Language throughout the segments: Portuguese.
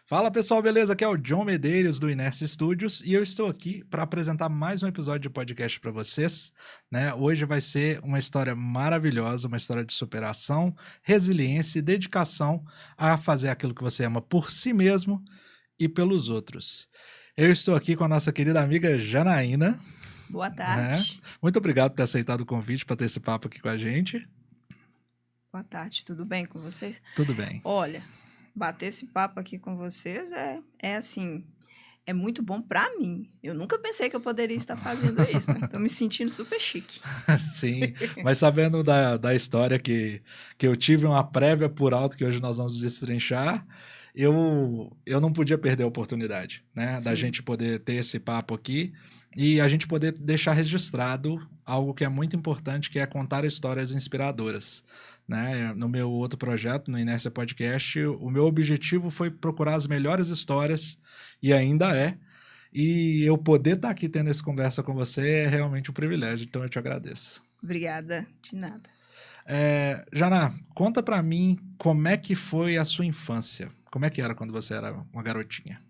Fala pessoal, beleza? Aqui é o John Medeiros do Inércia Studios e eu estou aqui para apresentar mais um episódio de podcast para vocês, né? Hoje vai ser uma história maravilhosa, uma história de superação, resiliência e dedicação a fazer aquilo que você ama por si mesmo e pelos outros. Eu estou aqui com a nossa querida amiga Janaína. Boa Né? tarde. Muito obrigado por ter aceitado o convite para ter esse papo aqui com a gente. Boa tarde, tudo bem com vocês? Tudo bem. Olha, bater esse papo aqui com vocês é muito bom pra mim. Eu nunca pensei que eu poderia estar fazendo isso, né? Tô me sentindo super chique. Sim, mas sabendo da história que eu tive uma prévia por alto que hoje nós vamos destrinchar, eu não podia perder a oportunidade, né? Da Sim. gente poder ter esse papo aqui e a gente poder deixar registrado algo que é muito importante, que é contar histórias inspiradoras. Né? No meu outro projeto, no Inércia Podcast, o meu objetivo foi procurar as melhores histórias, e ainda é, e eu poder estar aqui tendo essa conversa com você é realmente um privilégio, então eu te agradeço. Obrigada, de nada. Jana, conta pra mim como é que foi a sua infância, como é que era quando você era uma garotinha?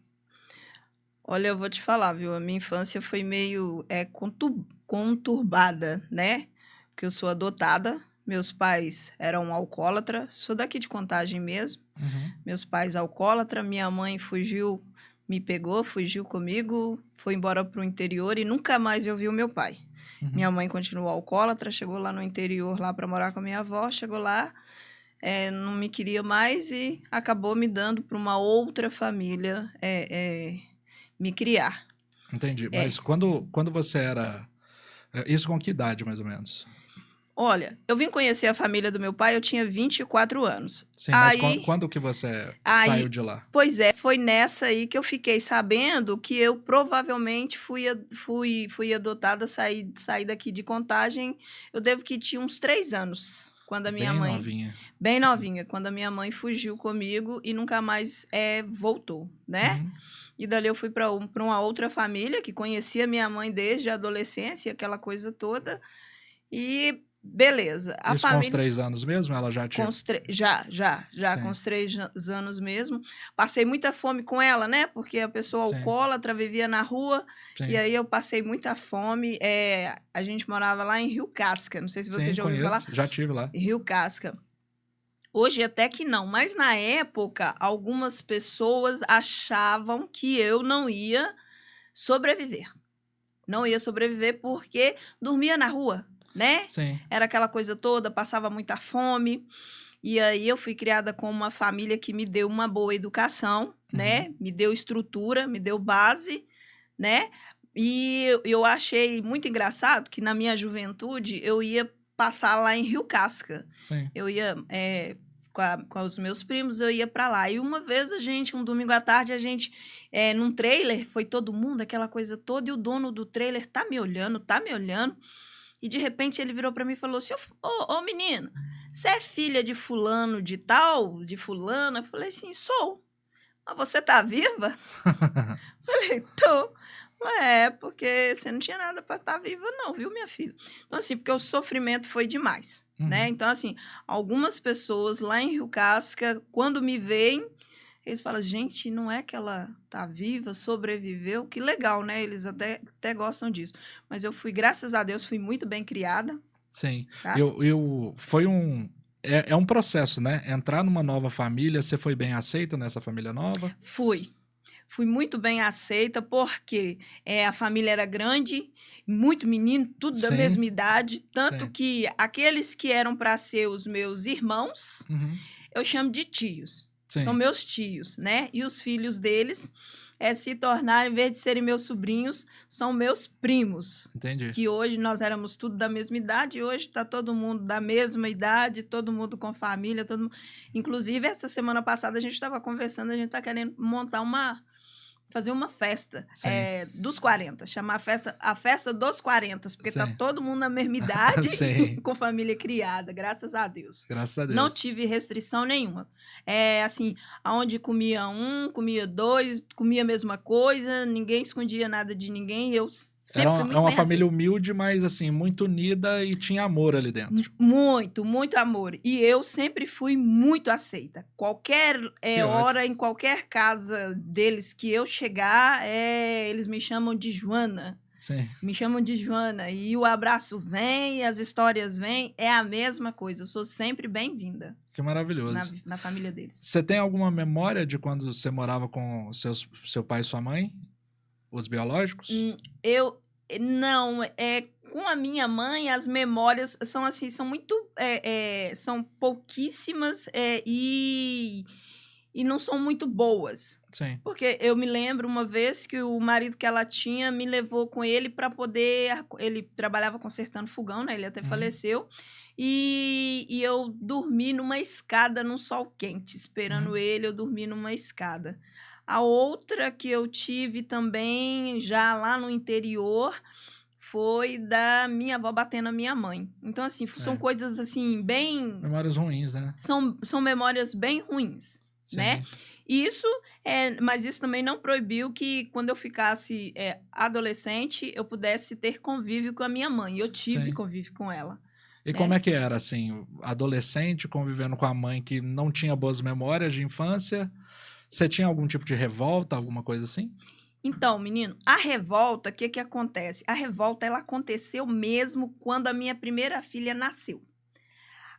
Olha, eu vou te falar, viu? A minha infância foi meio conturbada, né? Porque eu sou adotada, meus pais eram alcoólatras, sou daqui de Contagem mesmo. Uhum. Meus pais alcoólatra, minha mãe fugiu, me pegou, fugiu comigo, foi embora para o interior e nunca mais eu vi o meu pai. Uhum. Minha mãe continuou alcoólatra, chegou lá no interior lá para morar com a minha avó, chegou lá, não me queria mais e acabou me dando para uma outra família me criar. Entendi, mas quando você era... Isso com que idade, mais ou menos? Olha, eu vim conhecer a família do meu pai, eu tinha 24 anos. Sim, mas quando que você saiu de lá? Pois é, foi nessa aí que eu fiquei sabendo que eu provavelmente fui adotada, saí daqui de Contagem, eu devo que tinha uns 3 anos, quando a minha mãe... Novinha. Bem novinha, quando a minha mãe fugiu comigo e nunca mais voltou, né? Uhum. E dali eu fui para uma outra família que conhecia minha mãe desde a adolescência, aquela coisa toda, e... Beleza. Isso com os 3 anos mesmo? Ela já tinha... Já, com os 3 anos mesmo. Passei muita fome com ela, né? Porque a pessoa alcoólatra vivia na rua. Sim. E aí eu passei muita fome. A gente morava lá em Rio Casca. Não sei se você já ouviu falar. Já tive lá. Rio Casca. Hoje até que não, mas na época algumas pessoas achavam que eu não ia sobreviver. Não ia sobreviver porque dormia na rua. Né? Sim. Era aquela coisa toda, passava muita fome. E aí eu fui criada com uma família que me deu uma boa educação, né? Me deu estrutura, me deu base, né? E eu achei muito engraçado que na minha juventude eu ia passar lá em Rio Casca. Sim. Eu ia com os meus primos, eu ia para lá. E uma vez um domingo à tarde, num trailer, foi todo mundo, aquela coisa toda, e o dono do trailer tá me olhando. E, de repente, ele virou para mim e falou assim, ô menino, você é filha de fulano de tal, de fulana? Eu falei assim, sou. Mas você tá viva? Falei, tô. Porque você não tinha nada para estar viva não, viu, minha filha? Então, assim, porque o sofrimento foi demais, né? Então, assim, algumas pessoas lá em Rio Casca, quando me veem, eles falam, gente, não é que ela tá viva, sobreviveu? Que legal, né? Eles até gostam disso. Mas eu fui, graças a Deus, fui muito bem criada. Sim. Tá? Foi um... É um processo, né? Entrar numa nova família, você foi bem aceita nessa família nova? Fui muito bem aceita, porque a família era grande, muito menino, tudo da mesma idade. Tanto que aqueles que eram para ser os meus irmãos, eu chamo de tios. Sim. São meus tios, né? E os filhos deles se tornaram, em vez de serem meus sobrinhos, são meus primos. Entendi. Que hoje nós éramos tudo da mesma idade, e hoje está todo mundo da mesma idade, todo mundo com família, todo mundo... Inclusive, essa semana passada a gente estava conversando, a gente está querendo fazer uma festa dos 40, chamar a festa dos 40, porque tá todo mundo na mesma idade, com família criada, graças a Deus. Graças a Deus. Não tive restrição nenhuma. Assim, aonde comia um, comia dois, comia a mesma coisa, ninguém escondia nada de ninguém, eu Sempre fui muito É uma bem família aceita. humilde, mas assim, muito unida e tinha amor ali dentro. Muito, muito amor. E eu sempre fui muito aceita. Qualquer Que ótimo. hora, em qualquer casa deles que eu chegar, eles me chamam de Joana. Sim, Me chamam de Joana. E o abraço vem, as histórias vêm, é a mesma coisa. Eu sou sempre bem-vinda que maravilhoso. na família deles. Você tem alguma memória de quando você morava com seu pai e sua mãe? Os biológicos? Eu não, com a minha mãe, as memórias são assim, são muito, são pouquíssimas, e não são muito boas. Sim. Porque eu me lembro uma vez que o marido que ela tinha me levou com ele para poder. Ele trabalhava consertando fogão, né? Ele até faleceu. E eu dormi numa escada num sol quente, esperando ele, eu dormi numa escada. A outra que eu tive também, já lá no interior, foi da minha avó batendo a minha mãe. Então, assim, são Sim. coisas assim, bem. Memórias ruins, né? São memórias bem ruins, né? Sim. E isso, mas isso também não proibiu que quando eu ficasse adolescente, eu pudesse ter convívio com a minha mãe. Eu tive Sim. convívio com ela. E né? como é que era, assim, adolescente convivendo com a mãe que não tinha boas memórias de infância? Você tinha algum tipo de revolta, alguma coisa assim? Então, menino, a revolta, o que que acontece? A revolta, ela aconteceu mesmo quando a minha primeira filha nasceu.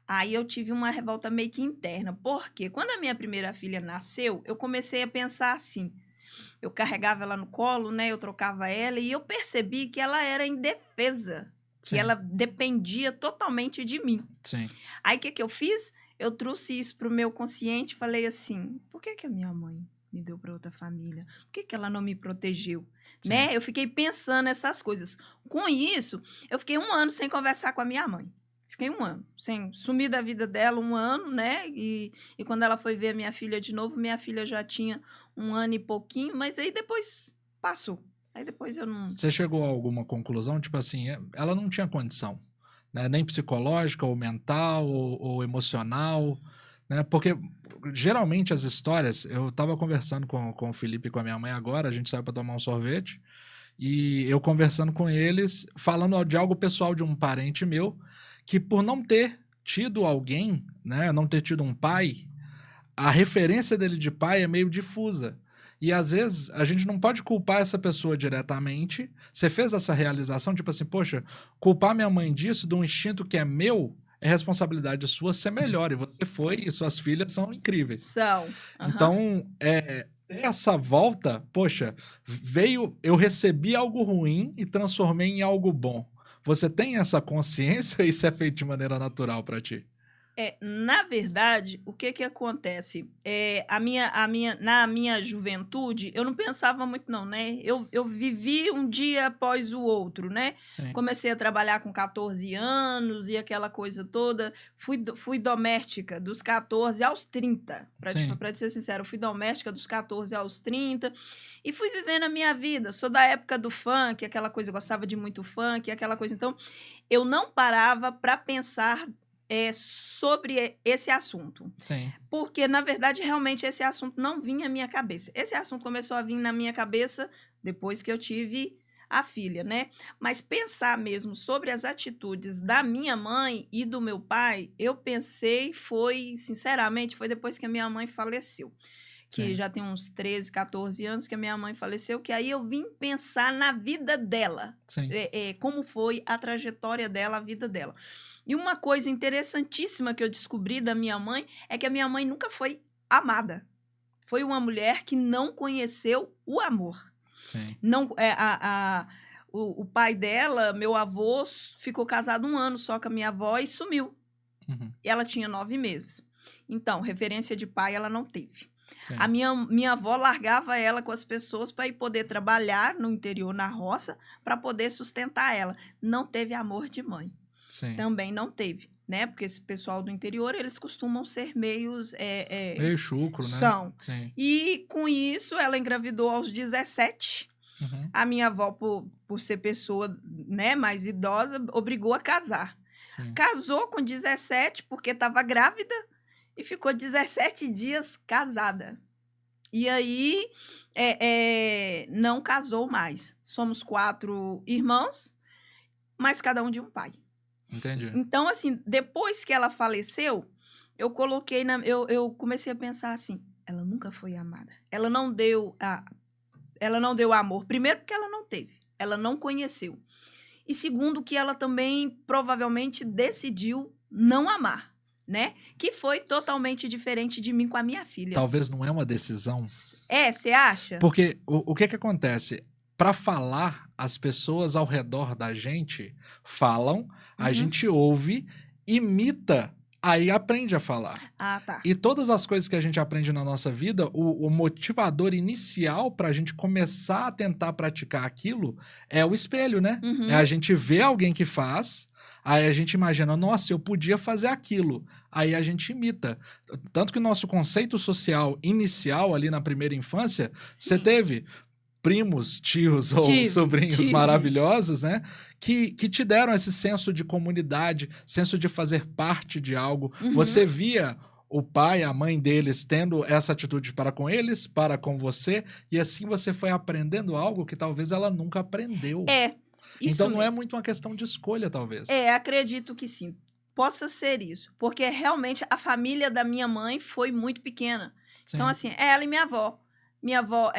Aí eu tive uma revolta meio que interna. Porque quando a minha primeira filha nasceu, eu comecei a pensar assim. Eu carregava ela no colo, né? Eu trocava ela e eu percebi que ela era indefesa. Sim. Que ela dependia totalmente de mim. Sim. Aí o que que eu fiz? Eu trouxe isso pro meu consciente e falei assim: por que que a minha mãe me deu para outra família? Por que que ela não me protegeu? Sim. Né? Eu fiquei pensando nessas coisas. Com isso, eu fiquei 1 ano sem conversar com a minha mãe. Fiquei 1 ano, sem sumir da vida dela 1 ano, né? E quando ela foi ver a minha filha de novo, minha filha já tinha 1 ano e pouquinho, mas aí depois passou. Aí depois eu não. Você chegou a alguma conclusão? Tipo assim, ela não tinha condição, né? Nem psicológica, ou mental, ou emocional, né? Porque geralmente as histórias. Eu tava conversando com o Felipe e com a minha mãe agora, a gente saiu para tomar um sorvete, e eu conversando com eles, falando de algo pessoal de um parente meu, que por não ter tido alguém, né? Não ter tido um pai, a referência dele de pai é meio difusa. E às vezes a gente não pode culpar essa pessoa diretamente. Você fez essa realização, tipo assim, poxa, culpar minha mãe disso, de um instinto que é meu, é responsabilidade sua ser melhor. E você foi, e suas filhas são incríveis. São. Uhum. Então, essa volta, poxa, eu recebi algo ruim e transformei em algo bom. Você tem essa consciência ou isso é feito de maneira natural para ti? Na verdade, o que que acontece? Na minha juventude, eu não pensava muito não, né? Eu vivi um dia após o outro, né? Sim. Comecei a trabalhar com 14 anos e aquela coisa toda. Fui doméstica dos 14 aos 30. Sim. Pra te ser sincero, fui doméstica dos 14 aos 30 e fui vivendo a minha vida. Sou da época do funk, aquela coisa, eu gostava de muito funk, aquela coisa. Então, eu não parava para pensar sobre esse assunto. Sim. Porque, na verdade, realmente esse assunto não vinha à minha cabeça. Esse assunto começou a vir na minha cabeça depois que eu tive a filha, né? Mas pensar mesmo sobre as atitudes da minha mãe e do meu pai, eu pensei, sinceramente, foi depois que a minha mãe faleceu. Que Sim. já tem uns 13, 14 anos que a minha mãe faleceu, que aí eu vim pensar na vida dela. Sim. Como foi a trajetória dela, a vida dela. E uma coisa interessantíssima que eu descobri da minha mãe é que a minha mãe nunca foi amada. Foi uma mulher que não conheceu o amor. Sim. Não, o pai dela, meu avô, ficou casado 1 ano só com a minha avó e sumiu. Uhum. E ela tinha 9 meses. Então, referência de pai ela não teve. Sim. A minha avó largava ela com as pessoas para ir poder trabalhar no interior, na roça, para poder sustentar ela. Não teve amor de mãe. Sim. Também não teve, né? Porque esse pessoal do interior, eles costumam ser meio chucro, né? São. Sim. E com isso, ela engravidou aos 17. Uhum. A minha avó, por ser pessoa, né, mais idosa, obrigou a casar. Sim. Casou com 17 porque estava grávida e ficou 17 dias casada. E aí, não casou mais. Somos 4 irmãos, mas cada um de um pai. Entendi. Então, assim, depois que ela faleceu, eu coloquei eu comecei a pensar assim, ela nunca foi amada. Ela não deu amor. Primeiro, porque ela não teve. Ela não conheceu. E segundo, que ela também provavelmente decidiu não amar, né? Que foi totalmente diferente de mim com a minha filha. Talvez não é uma decisão. Você acha? Porque o que acontece? Para falar, as pessoas ao redor da gente falam, a gente ouve, imita, aí aprende a falar. Ah, tá. E todas as coisas que a gente aprende na nossa vida, o motivador inicial para a gente começar a tentar praticar aquilo é o espelho, né? É a gente ver alguém que faz, aí a gente imagina, nossa, eu podia fazer aquilo. Aí a gente imita. Tanto que o nosso conceito social inicial ali na primeira infância, você teve primos, tios ou sobrinhos maravilhosos, né? Que te deram esse senso de comunidade, senso de fazer parte de algo. Você via o pai, a mãe deles tendo essa atitude para com eles, para com você, e assim você foi aprendendo algo que talvez ela nunca aprendeu. Isso então não mesmo. é muito uma questão de escolha, talvez. Acredito que sim. Possa ser isso. Porque realmente a família da minha mãe foi muito pequena. Sim. Então, assim, ela e minha avó. Minha avó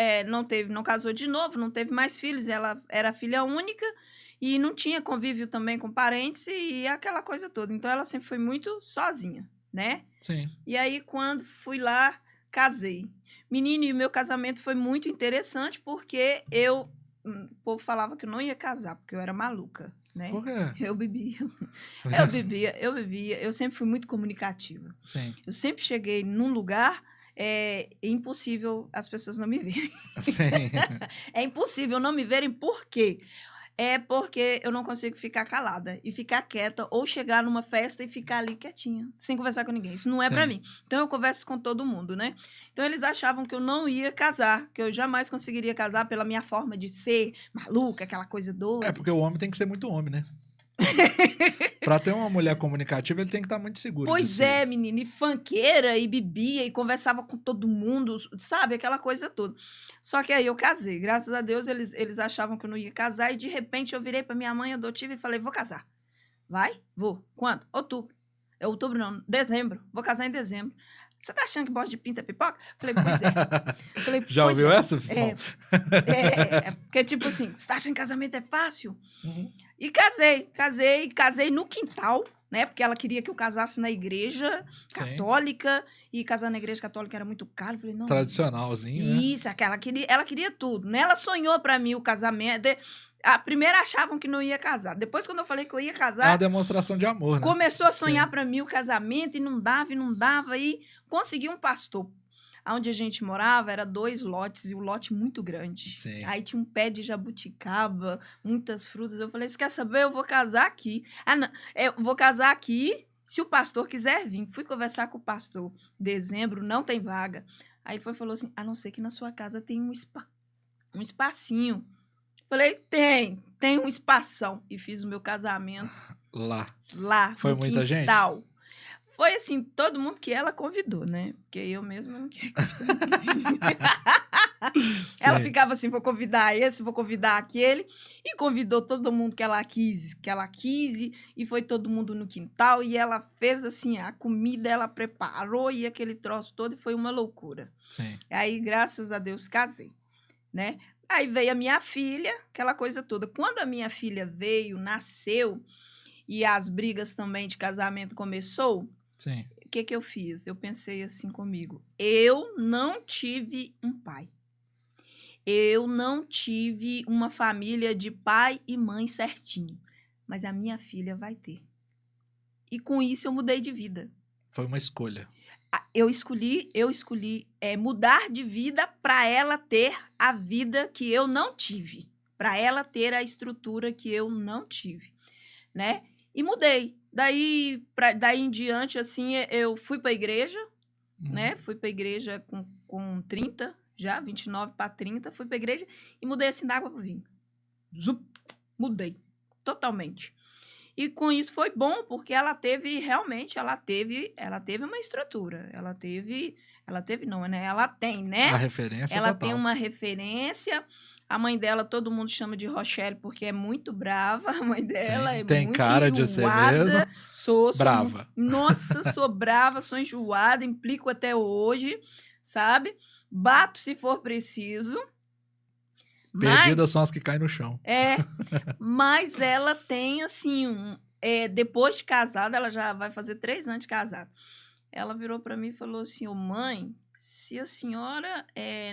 não casou de novo, não teve mais filhos, ela era filha única e não tinha convívio também com parentes e aquela coisa toda. Então, ela sempre foi muito sozinha, né? Sim. E aí, quando fui lá, casei. Menino, e o meu casamento foi muito interessante porque o povo falava que eu não ia casar, porque eu era maluca, né? Por quê? Eu bebia, eu sempre fui muito comunicativa. Sim. Eu sempre cheguei num lugar... É impossível as pessoas não me verem. Sim. É impossível não me verem, por quê? É porque eu não consigo ficar calada e ficar quieta ou chegar numa festa e ficar ali quietinha, sem conversar com ninguém. Isso não é pra mim. Então eu converso com todo mundo, né? Então eles achavam que eu não ia casar, que eu jamais conseguiria casar pela minha forma de ser maluca, aquela coisa doida. É porque o homem tem que ser muito homem, né? Pra ter uma mulher comunicativa, ele tem que estar muito seguro. Pois é, menina, e funkeira, e bebia, e conversava com todo mundo, sabe? Aquela coisa toda. Só que aí eu casei. Graças a Deus, eles achavam que eu não ia casar, e de repente eu virei pra minha mãe adotiva e falei, vou casar. Vai? Vou. Quando? Outubro. Outubro não, dezembro. Vou casar em dezembro. Você tá achando que bosta de pinta é pipoca? Falei, pois é. Falei, já ouviu essa? Porque tipo assim, você tá achando que casamento é fácil? E casei no quintal, né? Porque ela queria que eu casasse na igreja católica, e casar na igreja católica era muito caro. Falei, não. Tradicionalzinho, isso, né? Ela queria tudo, né? Ela sonhou pra mim o casamento. A primeira achavam que não ia casar. Depois, quando eu falei que eu ia casar... É uma demonstração de amor, né? Começou a sonhar pra mim o casamento, e não dava, e consegui um pastor. Onde a gente morava, era 2 lotes, e o lote muito grande. Sim. Aí tinha um pé de jabuticaba, muitas frutas. Eu falei, você quer saber? Eu vou casar aqui. Não, eu vou casar aqui se o pastor quiser vir. Fui conversar com o pastor. Dezembro, não tem vaga. Aí ele falou assim, a não ser que na sua casa tem um espacinho. Falei, tem um espação. E fiz o meu casamento lá. Foi muita quintal. Gente? Foi assim, todo mundo que ela convidou, né? Porque eu mesma não queria convidar. Ela ficava assim, vou convidar esse, vou convidar aquele. E convidou todo mundo que ela quis. E foi todo mundo no quintal. E ela fez assim, a comida ela preparou e aquele troço todo. E foi uma loucura. Sim. Aí, graças a Deus, casei, né? Aí veio a minha filha, aquela coisa toda. Quando a minha filha veio, nasceu, e as brigas também de casamento começou... Sim. O que eu fiz? Eu pensei assim comigo. Eu não tive um pai. Eu não tive uma família de pai e mãe certinho. Mas a minha filha vai ter. E com isso eu mudei de vida. Foi uma escolha. Eu escolhi mudar de vida para ela ter a vida que eu não tive. Para ela ter a estrutura que eu não tive, né? E mudei. Daí em diante, assim, eu fui para a igreja, né? Fui para a igreja com 30, já, 29 para 30, fui para a igreja e mudei assim da água para o vinho. Zup, mudei, totalmente. E com isso foi bom, porque ela teve uma estrutura. Ela teve não, né? Ela tem, né? A referência Ela total. tem uma referência. A mãe dela, todo mundo chama de Rochelle, porque é muito brava. A mãe dela Sim, é tem muito cara de ser mesmo. enjoada. Sou Brava. Nossa, sou brava, sou enjoada, implico até hoje, sabe? Bato se for preciso. Perdidas são as que caem no chão. Mas ela tem, assim, depois de casada, ela já vai fazer 3 anos de casada. Ela virou para mim e falou assim, ô mãe, se a senhora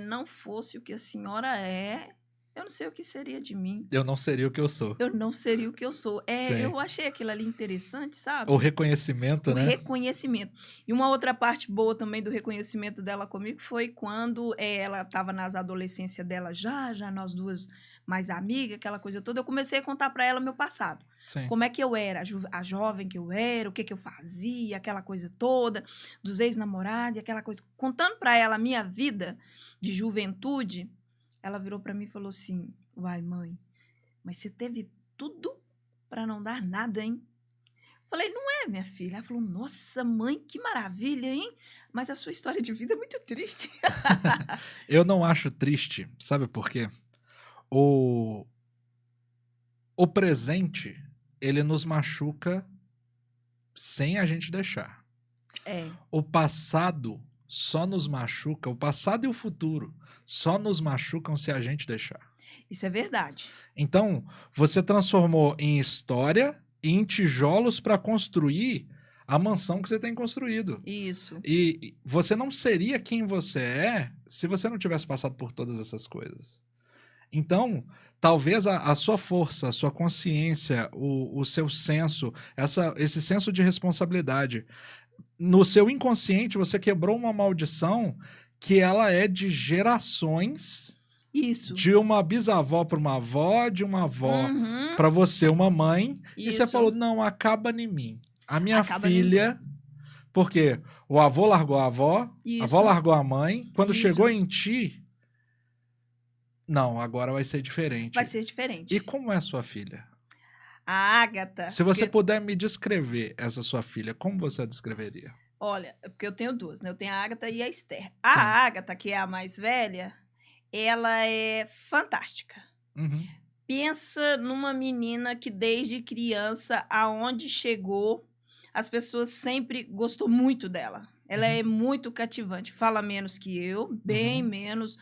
não fosse o que a senhora é, eu não sei o que seria de mim. Eu não seria o que eu sou. Eu não seria o que eu sou. Sim. Eu achei aquilo ali interessante, sabe? O reconhecimento, né? O reconhecimento. E uma outra parte boa também do reconhecimento dela comigo foi quando ela estava nas adolescências dela já nós duas mais amigas, aquela coisa toda, eu comecei a contar para ela meu passado. Sim. Como é que eu era, a jovem que eu era, o que eu fazia, aquela coisa toda, dos ex-namorados, aquela coisa. Contando para ela a minha vida de juventude, ela virou para mim e falou assim, uai, mãe, mas você teve tudo para não dar nada, hein? Falei, não é, minha filha. Ela falou, nossa, mãe, que maravilha, hein? Mas a sua história de vida é muito triste. Eu não acho triste, sabe por quê? O presente, ele nos machuca sem a gente deixar. O passado só nos machuca, o passado e o futuro só nos machucam se a gente deixar. Isso é verdade. Então, você transformou em história e em tijolos para construir a mansão que você tem construído. Isso. E você não seria quem você é se você não tivesse passado por todas essas coisas. Então, talvez a sua força, a sua consciência, o seu senso, esse senso de responsabilidade, no seu inconsciente você quebrou uma maldição que ela é de gerações. Isso. De uma bisavó para uma avó, de uma avó para você, uma mãe. Isso. E você falou, não, acaba em mim. A minha filha... Porque o avô largou a avó, a avó largou a mãe. Quando chegou em ti... Não, agora vai ser diferente. Vai ser diferente. E como é a sua filha? A Ágata. Se você puder me descrever essa sua filha, como você a descreveria? Olha, porque eu tenho 2, né? Eu tenho a Ágata e a Esther. A Ágata, que é a mais velha... Ela é fantástica. Pensa numa menina que desde criança, aonde chegou, as pessoas sempre gostou muito dela. Ela é muito cativante. Fala menos que eu, bem menos.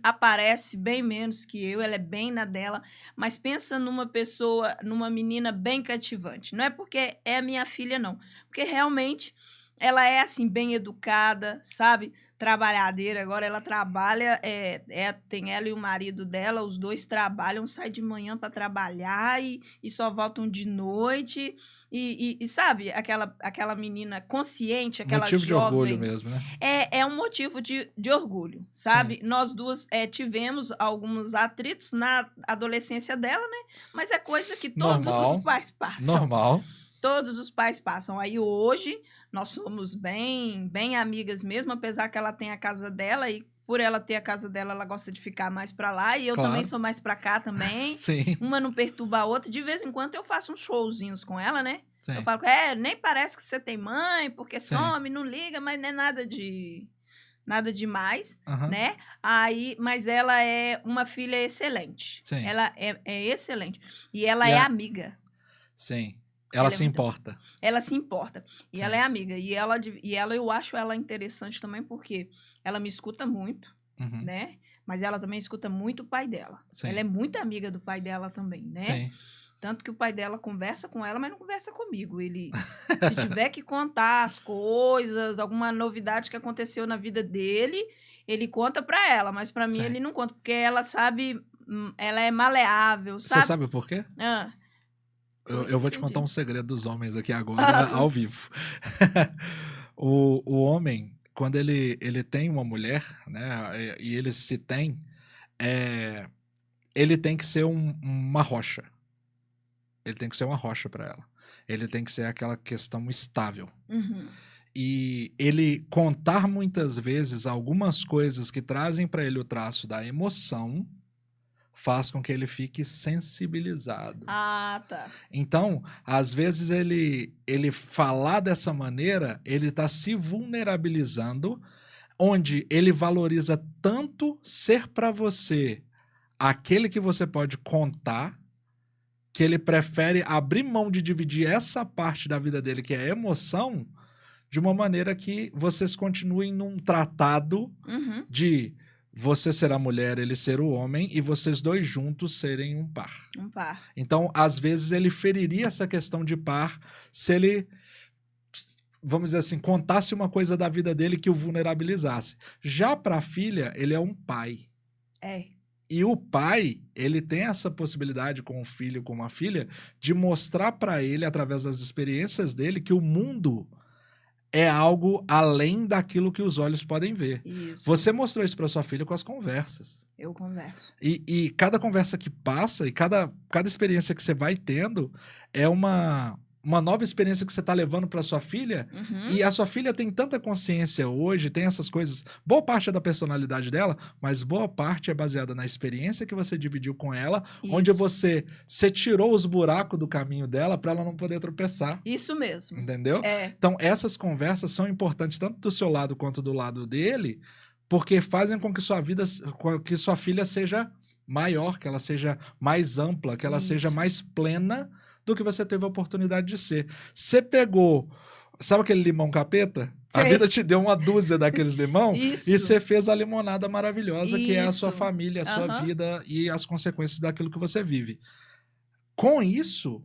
Aparece bem menos que eu. Ela é bem na dela. Mas pensa numa menina bem cativante. Não é porque é a minha filha, não. Porque realmente... Ela é, assim, bem educada, sabe? Trabalhadeira. Agora ela trabalha, tem ela e o marido dela, os dois trabalham, saem de manhã para trabalhar e só voltam de noite. E sabe, aquela menina consciente, aquela motivo jovem... de orgulho mesmo, né? É um motivo de orgulho, sabe? Sim. Nós duas tivemos alguns atritos na adolescência dela, né? Mas é coisa que todos os pais passam. Normal. Todos os pais passam. Aí hoje... Nós somos bem amigas mesmo, apesar que ela tem a casa dela e por ela ter a casa dela, ela gosta de ficar mais pra lá e eu também sou mais pra cá também. Sim. Uma não perturba a outra. De vez em quando eu faço uns showzinhos com ela, né? Sim. Eu falo, nem parece que você tem mãe, porque some, não liga, mas não é nada demais, né? Mas ela é uma filha excelente. Sim. Ela é excelente. E ela é amiga. Sim. Ela se importa. Ela se importa. E ela é amiga. E ela, eu acho ela interessante também porque ela me escuta muito, né? Mas ela também escuta muito o pai dela. Sim. Ela é muito amiga do pai dela também, né? Sim. Tanto que o pai dela conversa com ela, mas não conversa comigo. Ele, se tiver que contar as coisas, alguma novidade que aconteceu na vida dele, ele conta pra ela. Mas pra mim ele não conta, porque ela sabe, ela é maleável, sabe? Você sabe por quê? Eu vou te contar um segredo dos homens aqui agora, ao vivo. O homem, quando ele tem uma mulher, né, e ele se tem, ele tem que ser uma rocha. Ele tem que ser uma rocha para ela. Ele tem que ser aquela questão estável. E ele contar muitas vezes algumas coisas que trazem para ele o traço da emoção faz com que ele fique sensibilizado. Ah, tá. Então, às vezes ele falar dessa maneira, ele está se vulnerabilizando, onde ele valoriza tanto ser para você aquele que você pode contar, que ele prefere abrir mão de dividir essa parte da vida dele, que é a emoção, de uma maneira que vocês continuem num tratado Uhum. de você ser a mulher, ele ser o homem, e vocês dois juntos serem um par. Um par. Então, às vezes, ele feriria essa questão de par se ele, vamos dizer assim, contasse uma coisa da vida dele que o vulnerabilizasse. Já para a filha, ele é um pai. É. E o pai, ele tem essa possibilidade com o filho, com uma filha, de mostrar para ele, através das experiências dele, que o mundo é algo além daquilo que os olhos podem ver. Isso. Você mostrou isso para sua filha com as conversas. Eu converso. E cada conversa que passa e cada experiência que você vai tendo é uma nova experiência que você está levando para sua filha. Uhum. E a sua filha tem tanta consciência hoje, tem essas coisas. Boa parte é da personalidade dela, mas boa parte é baseada na experiência que você dividiu com ela, onde você tirou os buracos do caminho dela para ela não poder tropeçar. Isso mesmo. Entendeu? É. Então, essas conversas são importantes tanto do seu lado quanto do lado dele, porque fazem com que que sua filha seja maior, que ela seja mais ampla, que ela Isso. seja mais plena do que você teve a oportunidade de ser. Você pegou, sabe aquele limão capeta? Sei. A vida te deu uma dúzia daqueles limão Isso. e você fez a limonada maravilhosa, que é a sua Isso. família, a sua Aham. vida e as consequências daquilo que você vive. Com isso,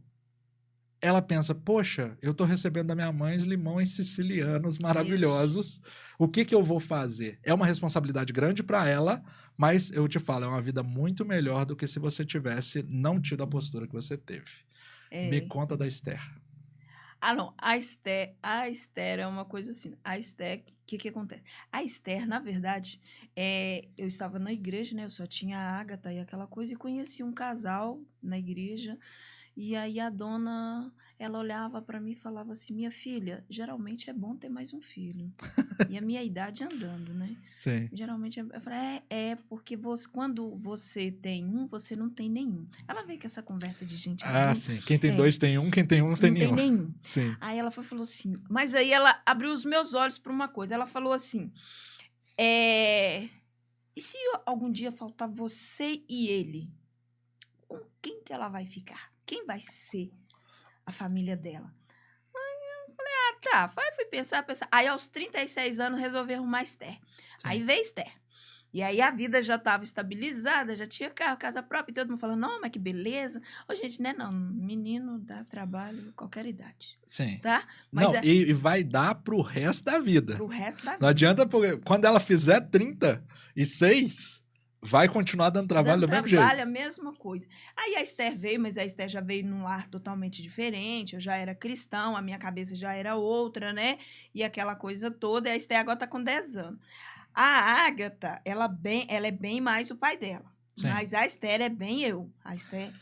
ela pensa, poxa, eu tô recebendo da minha mãe os limões sicilianos maravilhosos. O que que eu vou fazer? É uma responsabilidade grande para ela, mas eu te falo, é uma vida muito melhor do que se você tivesse não tido a postura que você teve. É. Me conta da Esther. Ah, não. A Esther é uma coisa assim. A Esther, o que acontece? A Esther, na verdade, eu estava na igreja, né? Eu só tinha a Ágata e aquela coisa, e conheci um casal na igreja. E aí a dona, ela olhava para mim e falava assim, minha filha, geralmente é bom ter mais um filho. E a minha idade andando, né? Sim. Geralmente, eu falei, porque quando você tem um, você não tem nenhum. Ela veio com essa conversa de gente... Sim. Quem tem dois tem um, quem tem um não tem nenhum. Não tem nenhum. Sim. Aí ela falou assim, mas aí ela abriu os meus olhos para uma coisa. Ela falou assim, e se algum dia faltar você e ele? Com quem que ela vai ficar? Quem vai ser a família dela? Aí eu falei, tá. Aí fui pensar. Aí aos 36 anos resolvi arrumar Esther. Sim. Aí veio Esther. E aí a vida já estava estabilizada, já tinha carro, casa própria, e todo mundo falando, não, mas que beleza. Ô, gente, né, não, menino dá trabalho qualquer idade. Sim. Tá? Mas Não, e vai dar pro resto da vida. Pro resto da vida. Não adianta, porque quando ela fizer 36, vai continuar dando trabalho do mesmo jeito. A mesma coisa. Aí a Esther veio, mas a Esther já veio num lar totalmente diferente. Eu já era cristão, a minha cabeça já era outra, né? E aquela coisa toda. E a Esther agora tá com 10 anos. A Ágata, ela é bem mais o pai dela. Sim. Mas a Esther é bem eu. A Esther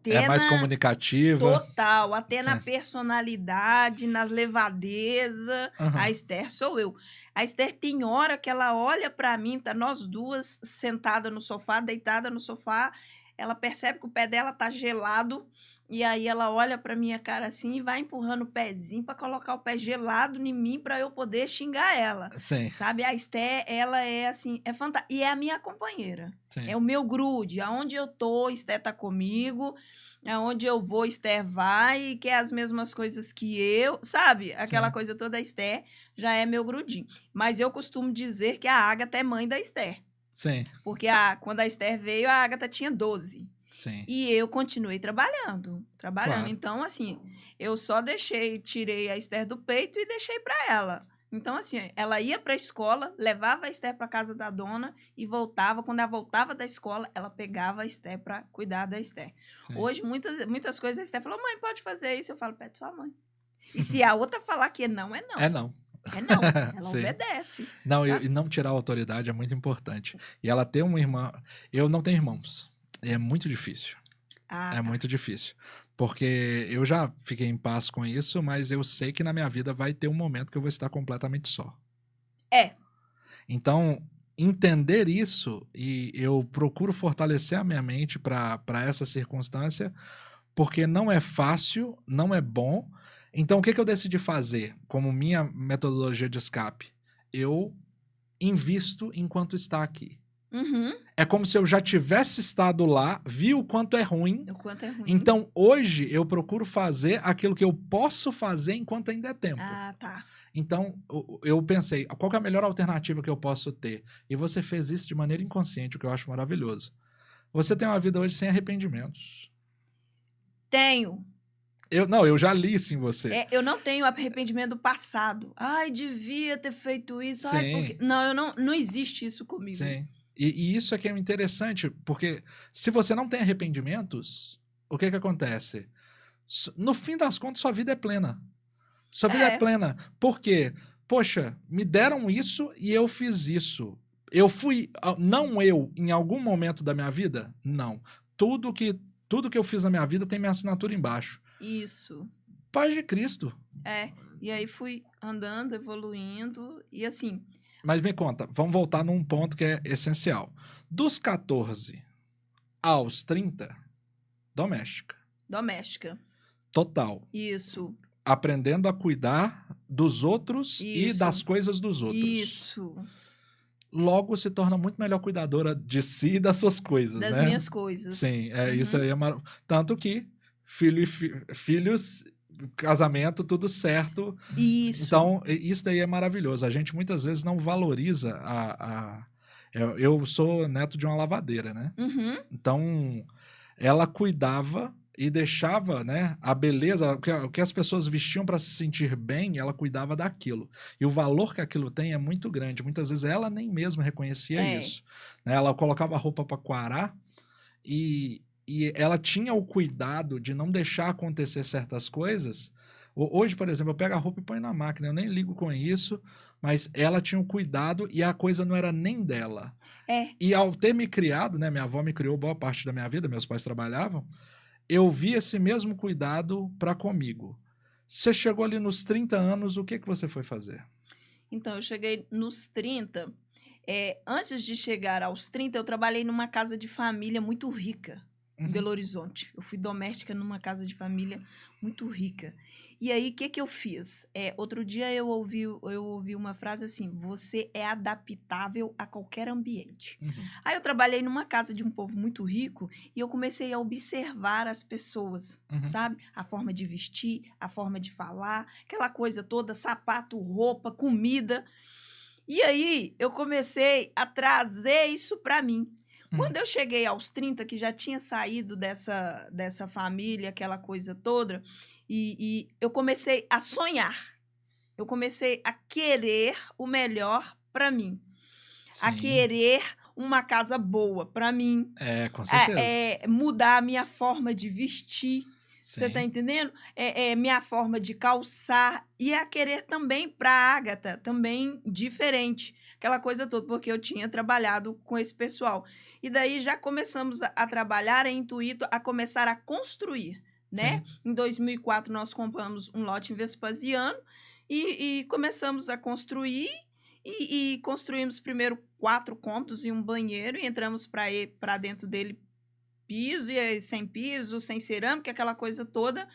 é mais comunicativa. Total. Até na Sim. personalidade, nas levadezas. Uhum. A Esther sou eu. A Esther tem hora que ela olha pra mim, tá nós duas sentadas no sofá, deitada no sofá. Ela percebe que o pé dela tá gelado. E aí ela olha pra minha cara assim e vai empurrando o pezinho pra colocar o pé gelado em mim pra eu poder xingar ela. Sim. Sabe? A Esther, ela é assim, é fantástica. E é a minha companheira. Sim. É o meu grude. Aonde eu tô, Esther tá comigo. Aonde eu vou, Esther vai. E quer as mesmas coisas que eu. Sabe? Aquela Sim. coisa toda, a Esther já é meu grudinho. Mas eu costumo dizer que a Ágata é mãe da Esther. Sim. Porque quando a Esther veio, a Ágata tinha 12. Sim. E eu continuei trabalhando. Claro. Então, assim, eu só tirei a Esther do peito e deixei para ela. Então, assim, ela ia para a escola, levava a Esther para casa da dona e voltava. Quando ela voltava da escola, ela pegava a Esther para cuidar da Esther. Sim. Hoje, muitas coisas, a Esther falou, mãe, pode fazer isso? Eu falo, pede sua mãe. E se a outra falar que não, é não. É não. É não. Ela Sim. obedece. Não, sabe? e não tirar a autoridade é muito importante. E ela ter uma irmã... Eu não tenho irmãos. É muito difícil. É muito difícil. Porque eu já fiquei em paz com isso, mas eu sei que na minha vida vai ter um momento que eu vou estar completamente só. É. Então, entender isso, e eu procuro fortalecer a minha mente para essa circunstância, porque não é fácil, não é bom. Então, o que eu decidi fazer como minha metodologia de escape? Eu invisto enquanto está aqui. Uhum. É como se eu já tivesse estado lá, vi o quanto é ruim. O quanto é ruim. Então, hoje, eu procuro fazer aquilo que eu posso fazer enquanto ainda é tempo. Ah, tá. Então, eu pensei, qual que é a melhor alternativa que eu posso ter? E você fez isso de maneira inconsciente, o que eu acho maravilhoso. Você tem uma vida hoje sem arrependimentos. Tenho. Eu já li isso em você. Eu não tenho arrependimento do passado. Ai, devia ter feito isso. Ai, Sim. porque... Não existe isso comigo. Sim. E isso é que é interessante, porque se você não tem arrependimentos, o que acontece? No fim das contas, sua vida é plena. Sua vida é plena. Por quê? Poxa, me deram isso e eu fiz isso. Eu fui... Não eu, em algum momento da minha vida? Não. Tudo que eu fiz na minha vida tem minha assinatura embaixo. Isso. Paz de Cristo. E aí fui andando, evoluindo, e assim... Mas me conta, vamos voltar num ponto que é essencial. Dos 14 aos 30, doméstica. Doméstica. Total. Isso. Aprendendo a cuidar dos outros e das coisas dos outros. Isso. Logo se torna muito melhor cuidadora de si e das suas coisas, das né? minhas coisas. Sim, isso aí é maravilhoso. Tanto que filhos, casamento, tudo certo. Isso. Então, isso daí é maravilhoso. A gente muitas vezes não valoriza eu sou neto de uma lavadeira, né? Uhum. Então, ela cuidava e deixava, né, a beleza, o que as pessoas vestiam para se sentir bem, ela cuidava daquilo. E o valor que aquilo tem é muito grande. Muitas vezes ela nem mesmo reconhecia isso. Né? Ela colocava a roupa para quarar e ela tinha o cuidado de não deixar acontecer certas coisas. Hoje, por exemplo, eu pego a roupa e ponho na máquina, eu nem ligo com isso, mas ela tinha o cuidado e a coisa não era nem dela. E ao ter me criado, né, minha avó me criou boa parte da minha vida, meus pais trabalhavam, eu vi esse mesmo cuidado para comigo. Você chegou ali nos 30 anos, o que você foi fazer? Então, eu cheguei nos 30. Antes de chegar aos 30, eu trabalhei numa casa de família muito rica. Em Belo Horizonte. Eu fui doméstica numa casa de família muito rica. E aí, o que eu fiz? Outro dia eu ouvi uma frase assim: você é adaptável a qualquer ambiente. Aí eu trabalhei numa casa de um povo muito rico e eu comecei a observar as pessoas, sabe? A forma de vestir, a forma de falar, aquela coisa toda, sapato, roupa, comida. E aí eu comecei a trazer isso para mim. Quando eu cheguei aos 30, que já tinha saído dessa família, aquela coisa toda, e eu comecei a sonhar. Eu comecei a querer o melhor para mim. Sim. A querer uma casa boa para mim. Com certeza. Mudar a minha forma de vestir. Sim. Você tá entendendo? Minha forma de calçar. E a querer também para a Ágata, também diferente. Aquela coisa toda, porque eu tinha trabalhado com esse pessoal. E daí já começamos a trabalhar em intuito, a começar a construir, né? Sim. Em 2004, nós compramos um lote em Vespasiano e começamos a construir e construímos primeiro 4 cômodos e um banheiro e entramos para dentro dele piso, e sem piso, sem cerâmica, aquela coisa toda.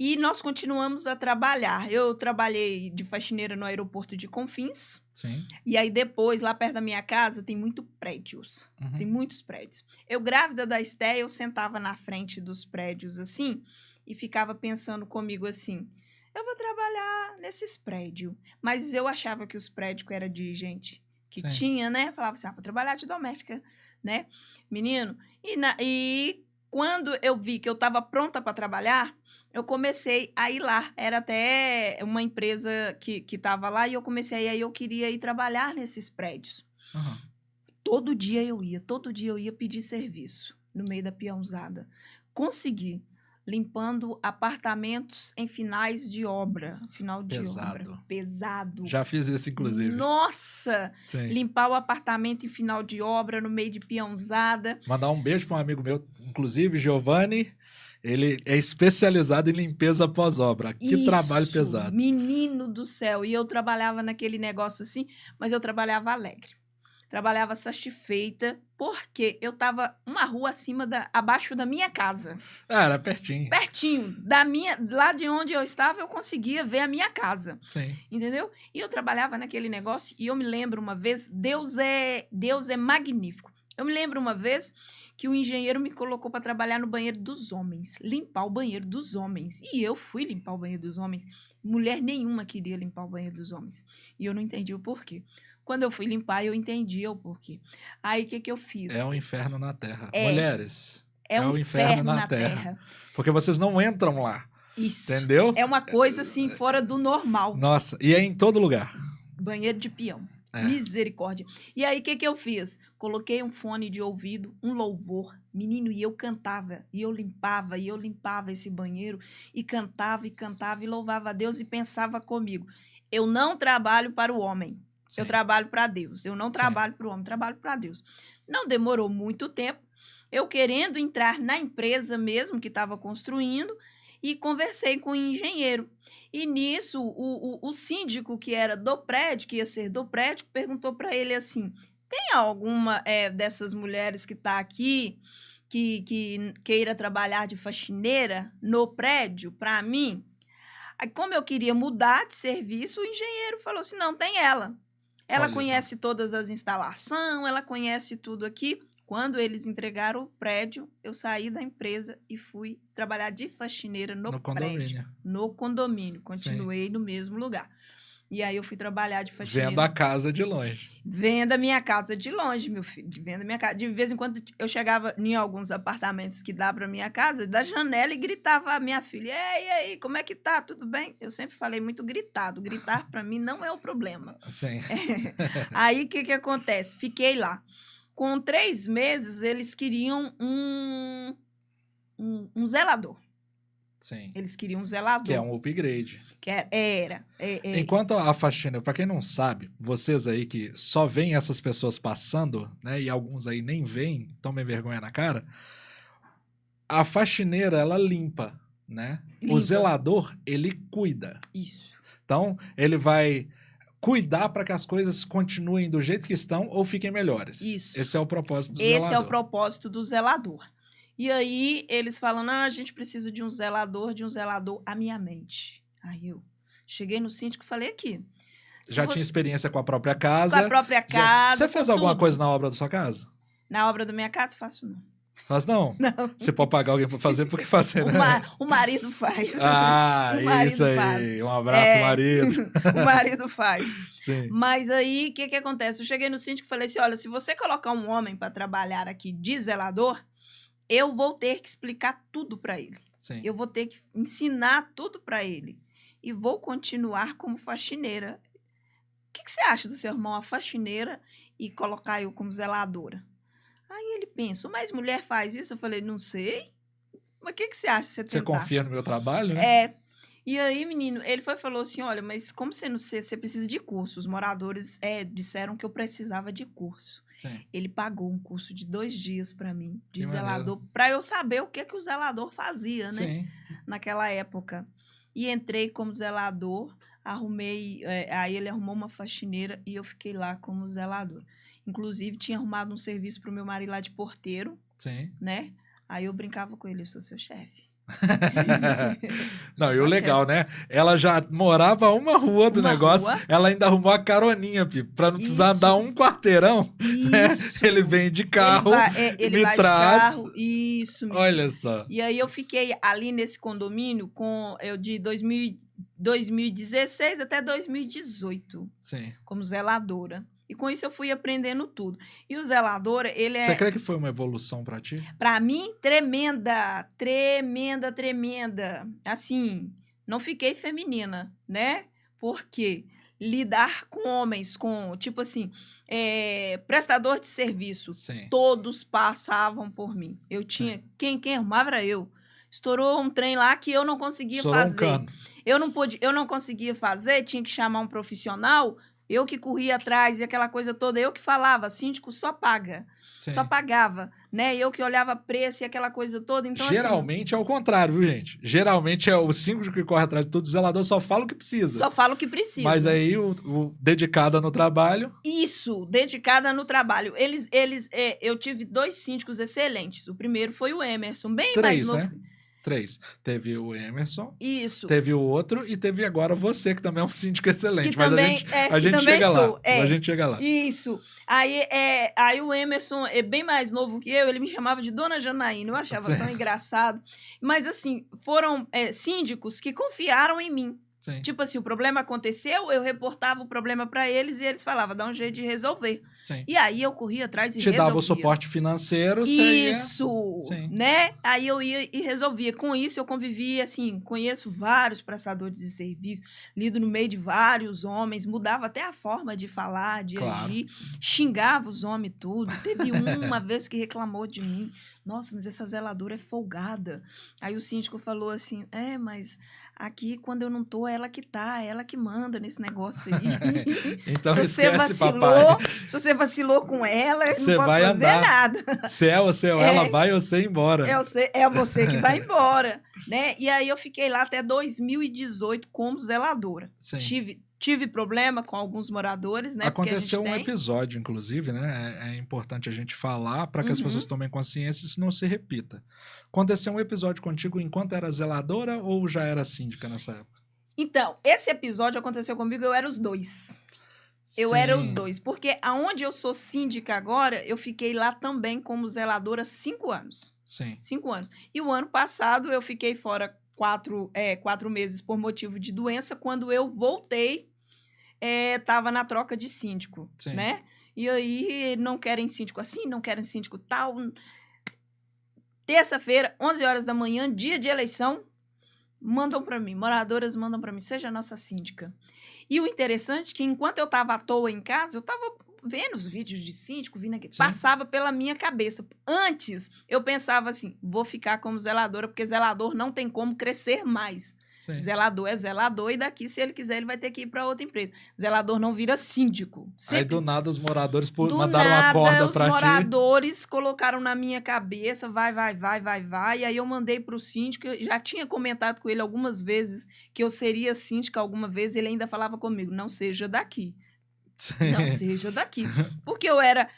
E nós continuamos a trabalhar. Eu trabalhei de faxineira no aeroporto de Confins. Sim. E aí depois, lá perto da minha casa, tem muitos prédios. Tem muitos prédios. Eu, grávida da Esté, eu sentava na frente dos prédios assim e ficava pensando comigo assim, eu vou trabalhar nesses prédios. Mas eu achava que os prédios eram de gente que tinha, né? Falava assim, vou trabalhar de doméstica, né? Menino. E quando eu vi que eu estava pronta para trabalhar, eu comecei a ir lá. Era até uma empresa que estava lá e eu comecei a ir. Aí eu queria ir trabalhar nesses prédios. Todo dia eu ia pedir serviço no meio da peãozada. Consegui. Limpando apartamentos em finais de obra. Final de obra. Pesado. Já fiz isso, inclusive. Nossa! Sim. Limpar o apartamento em final de obra, no meio de peãozada. Mandar um beijo para um amigo meu, inclusive, Giovanni. Ele é especializado em limpeza pós-obra. Que trabalho pesado. Menino do céu. E eu trabalhava naquele negócio assim, mas eu trabalhava alegre. trabalhava feita, porque eu tava uma rua abaixo da minha casa. Ah, era pertinho. Pertinho. Lá de onde eu estava, eu conseguia ver a minha casa. Sim. Entendeu? E eu trabalhava naquele negócio e eu me lembro uma vez, Deus é magnífico. Eu me lembro uma vez que o engenheiro me colocou para trabalhar no banheiro dos homens, limpar o banheiro dos homens. E eu fui limpar o banheiro dos homens. Mulher nenhuma queria limpar o banheiro dos homens. E eu não entendi o porquê. Quando eu fui limpar, eu entendi o porquê. Aí, o que eu fiz? É um inferno na Terra. É. Mulheres, É um o inferno na terra. Porque vocês não entram lá. Isso. Entendeu? É uma coisa, assim, fora do normal. Nossa, e é em todo lugar. Banheiro de peão. É. Misericórdia. E aí, o que eu fiz? Coloquei um fone de ouvido, um louvor. Menino, e eu cantava, e eu limpava esse banheiro, e cantava, e louvava a Deus, e pensava comigo. Eu não trabalho para o homem. Sim. Eu trabalho para Deus. Eu não trabalho para o homem, trabalho para Deus. Não demorou muito tempo. Eu querendo entrar na empresa mesmo que estava construindo, e conversei com o engenheiro. E nisso, o síndico que era do prédio, que ia ser do prédio, perguntou para ele assim, tem alguma dessas mulheres que está aqui que queira trabalhar de faxineira no prédio para mim? Aí, como eu queria mudar de serviço, o engenheiro falou assim, não, tem ela. Ela Olha conhece todas as instalações, ela conhece tudo aqui. Quando eles entregaram o prédio, eu saí da empresa e fui trabalhar de faxineira no prédio. Condomínio. No condomínio. Continuei Sim. no mesmo lugar. E aí eu fui trabalhar de faxineira. Vendo a casa de longe. Vendo a minha casa de longe, meu filho. Vendo a minha casa. De vez em quando eu chegava em alguns apartamentos que dá para minha casa, da janela e gritava a minha filha: e aí, como é que tá? Tudo bem? Eu sempre falei muito gritado. Gritar para mim não é o problema. Sim. Aí o que acontece? Fiquei lá. Com 3 meses, eles queriam um zelador. Sim. Eles queriam um zelador. Que é um upgrade. Que era. Enquanto a faxina, para quem não sabe, vocês aí que só veem essas pessoas passando, né, e alguns aí nem veem, tomem vergonha na cara, a faxineira, ela limpa, né? Limpa. O zelador, ele cuida. Isso. Então, ele vai cuidar para que as coisas continuem do jeito que estão ou fiquem melhores. Isso. Esse é o propósito do zelador. Esse é o propósito do zelador. E aí, eles falam, não, a gente precisa de um zelador à minha mente. Aí eu cheguei no síndico e falei aqui. Já tinha experiência com a própria casa. Com a própria casa. Você fez alguma coisa na obra da sua casa? Na obra da minha casa, faço não. Faz não? Não. Você pode pagar alguém para fazer, porque fazer, né? O marido faz. Ah, o marido isso aí. faz. Um abraço, marido. O marido faz. Sim. Mas aí, o que acontece? Eu cheguei no síndico e falei assim, olha, se você colocar um homem para trabalhar aqui de zelador, eu vou ter que explicar tudo para ele. Sim. Eu vou ter que ensinar tudo para ele. E vou continuar como faxineira. O que você acha do seu irmão, a faxineira, e colocar eu como zeladora? Aí ele pensa, mas mulher faz isso? Eu falei, não sei. Mas o que você acha de você tentar? Você confia no meu trabalho, né? E aí, menino, ele falou assim, olha, mas como você não sei, você precisa de curso. Os moradores disseram que eu precisava de curso. Sim. Ele pagou um curso de 2 dias para mim, de Que zelador, para eu saber o que o zelador fazia, né? Sim. Naquela época. E entrei como zelador, arrumei, aí ele arrumou uma faxineira e eu fiquei lá como zelador. Inclusive, tinha arrumado um serviço para o meu marido lá de porteiro, Sim. né? Aí eu brincava com ele, eu sou seu chefe. Não, e o legal, né? Ela já morava a uma rua do negócio, ela ainda arrumou a caroninha, Pi, pra não precisar andar um quarteirão. Né? Ele vem de carro, ele vai traz. De carro, isso. Menino. Olha só. E aí eu fiquei ali nesse condomínio de 2016 até 2018, Sim. como zeladora. E com isso eu fui aprendendo tudo. E o zelador, ele Você crê que foi uma evolução pra ti? Pra mim, tremenda. Tremenda, tremenda. Assim, não fiquei feminina, né? Porque lidar com homens, tipo assim, prestador de serviço, Sim. todos passavam por mim. Eu tinha... Quem arrumava era eu. Estourou um trem lá que eu não conseguia fazer. Um cano. Eu não conseguia fazer, tinha que chamar um profissional... Eu que corria atrás e aquela coisa toda, eu que falava, síndico só paga. Sim. só pagava, né? Eu que olhava preço e aquela coisa toda. Então, Geralmente é o contrário, viu, gente? Geralmente é o síndico que corre atrás de tudo, o zelador só fala o que precisa. só falo o que precisa. Mas aí o dedicado no trabalho... Isso, dedicada no trabalho. Eu tive 2 síndicos excelentes. O primeiro foi o Emerson, bem mais 3, novo. né? 3. Teve o Emerson, Isso. teve o outro e teve agora você, que também é um síndico excelente. Que Mas também, a gente também chega sou. lá. A gente chega lá. Isso. Aí o Emerson é bem mais novo que eu, ele me chamava de Dona Janaína, eu achava tão engraçado. Mas, assim, foram síndicos que confiaram em mim. Sim. Tipo assim, o problema aconteceu, eu reportava o problema para eles e eles falavam, dá um jeito de resolver. Sim. E aí eu corria atrás e Te resolvia. dava o suporte financeiro, Isso, Sim. né? Aí eu ia e resolvia. Com isso eu convivia, assim, conheço vários prestadores de serviço, lido no meio de vários homens, mudava até a forma de falar, de agir, xingava os homens tudo. Teve uma vez que reclamou de mim. Nossa, mas essa zeladora é folgada. Aí o síndico falou assim, mas aqui, quando eu não tô, é ela que tá, é ela que manda nesse negócio aí. Então se esquece, se você vacilou com ela, eu você não posso vai fazer andar. nada. Se é você ou ela, vai você embora. É você que vai embora, né? E aí eu fiquei lá até 2018 como zeladora. Sim. Tive problema com alguns moradores, né? Aconteceu um episódio, inclusive, né? É importante a gente falar para que as pessoas tomem consciência e isso não se repita. Aconteceu um episódio contigo enquanto era zeladora ou já era síndica nessa época? Então, esse episódio aconteceu comigo, eu era os dois. Eu era os dois. Porque aonde eu sou síndica agora, eu fiquei lá também como zeladora 5 anos. Sim. 5 anos. E o ano passado eu fiquei fora 4 meses por motivo de doença. Quando eu voltei, estava na troca de síndico, Sim. né? E aí não querem síndico assim, não querem síndico tal. Terça-feira, 11 horas da manhã, dia de eleição, mandam para mim, moradoras mandam para mim, seja nossa síndica. E o interessante é que enquanto eu estava à toa em casa, eu estava vendo os vídeos de síndico, vindo aqui, passava pela minha cabeça. Antes, eu pensava assim, vou ficar como zeladora, porque zelador não tem como crescer mais. Sim. Zelador é zelador e daqui, se ele quiser, ele vai ter que ir para outra empresa. Zelador não vira síndico. Sempre. Aí, do nada, os moradores mandaram uma corda para ti. Os moradores colocaram na minha cabeça, vai. E aí eu mandei para o síndico, eu já tinha comentado com ele algumas vezes que eu seria síndica alguma vez, ele ainda falava comigo, não seja daqui. Sim. Não seja daqui. Porque eu era